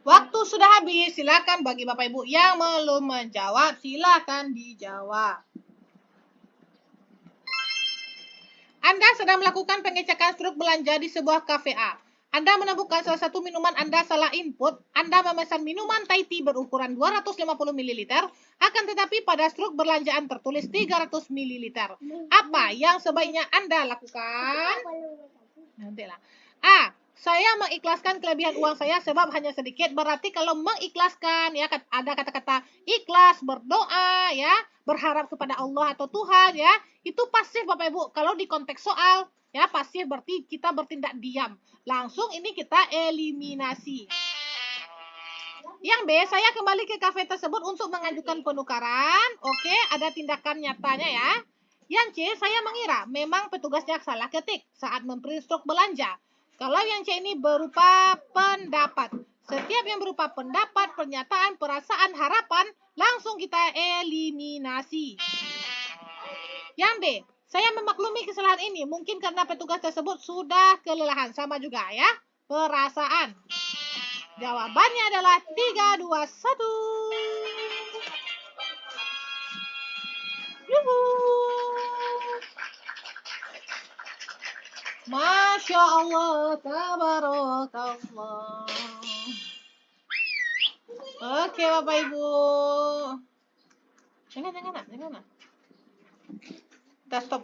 Waktu sudah habis, silakan bagi Bapak Ibu yang belum menjawab, silakan dijawab. Anda sedang melakukan pengecekan struk belanja di sebuah kafe A. Anda menemukan salah satu minuman Anda salah input. Anda memesan minuman Thai tea berukuran 250 ml, akan tetapi pada struk belanjaan tertulis 300 ml. Apa yang sebaiknya Anda lakukan? Nantilah. A. Saya mengikhlaskan kelebihan uang saya sebab hanya sedikit. Berarti kalau mengikhlaskan ya ada kata-kata ikhlas, berdoa ya, berharap kepada Allah atau Tuhan ya. Itu pasif Bapak Ibu. Kalau di konteks soal ya pasif berarti kita bertindak diam. Langsung ini kita eliminasi. Yang B, saya kembali ke kafe tersebut untuk mengajukan penukaran. Oke, ada tindakan nyatanya ya. Yang C, saya mengira memang petugasnya salah ketik saat memprint struk belanja. Kalau yang C ini berupa pendapat. Setiap yang berupa pendapat, pernyataan, perasaan, harapan, langsung kita eliminasi. Yang D, saya memaklumi kesalahan ini. Mungkin karena petugas tersebut sudah kelelahan. Sama juga ya, perasaan. Jawabannya adalah 3, 2, 1. Yuhu. Masya Allah, tabarakallah. Oke Bapak Ibu. Jangan. Kita stop.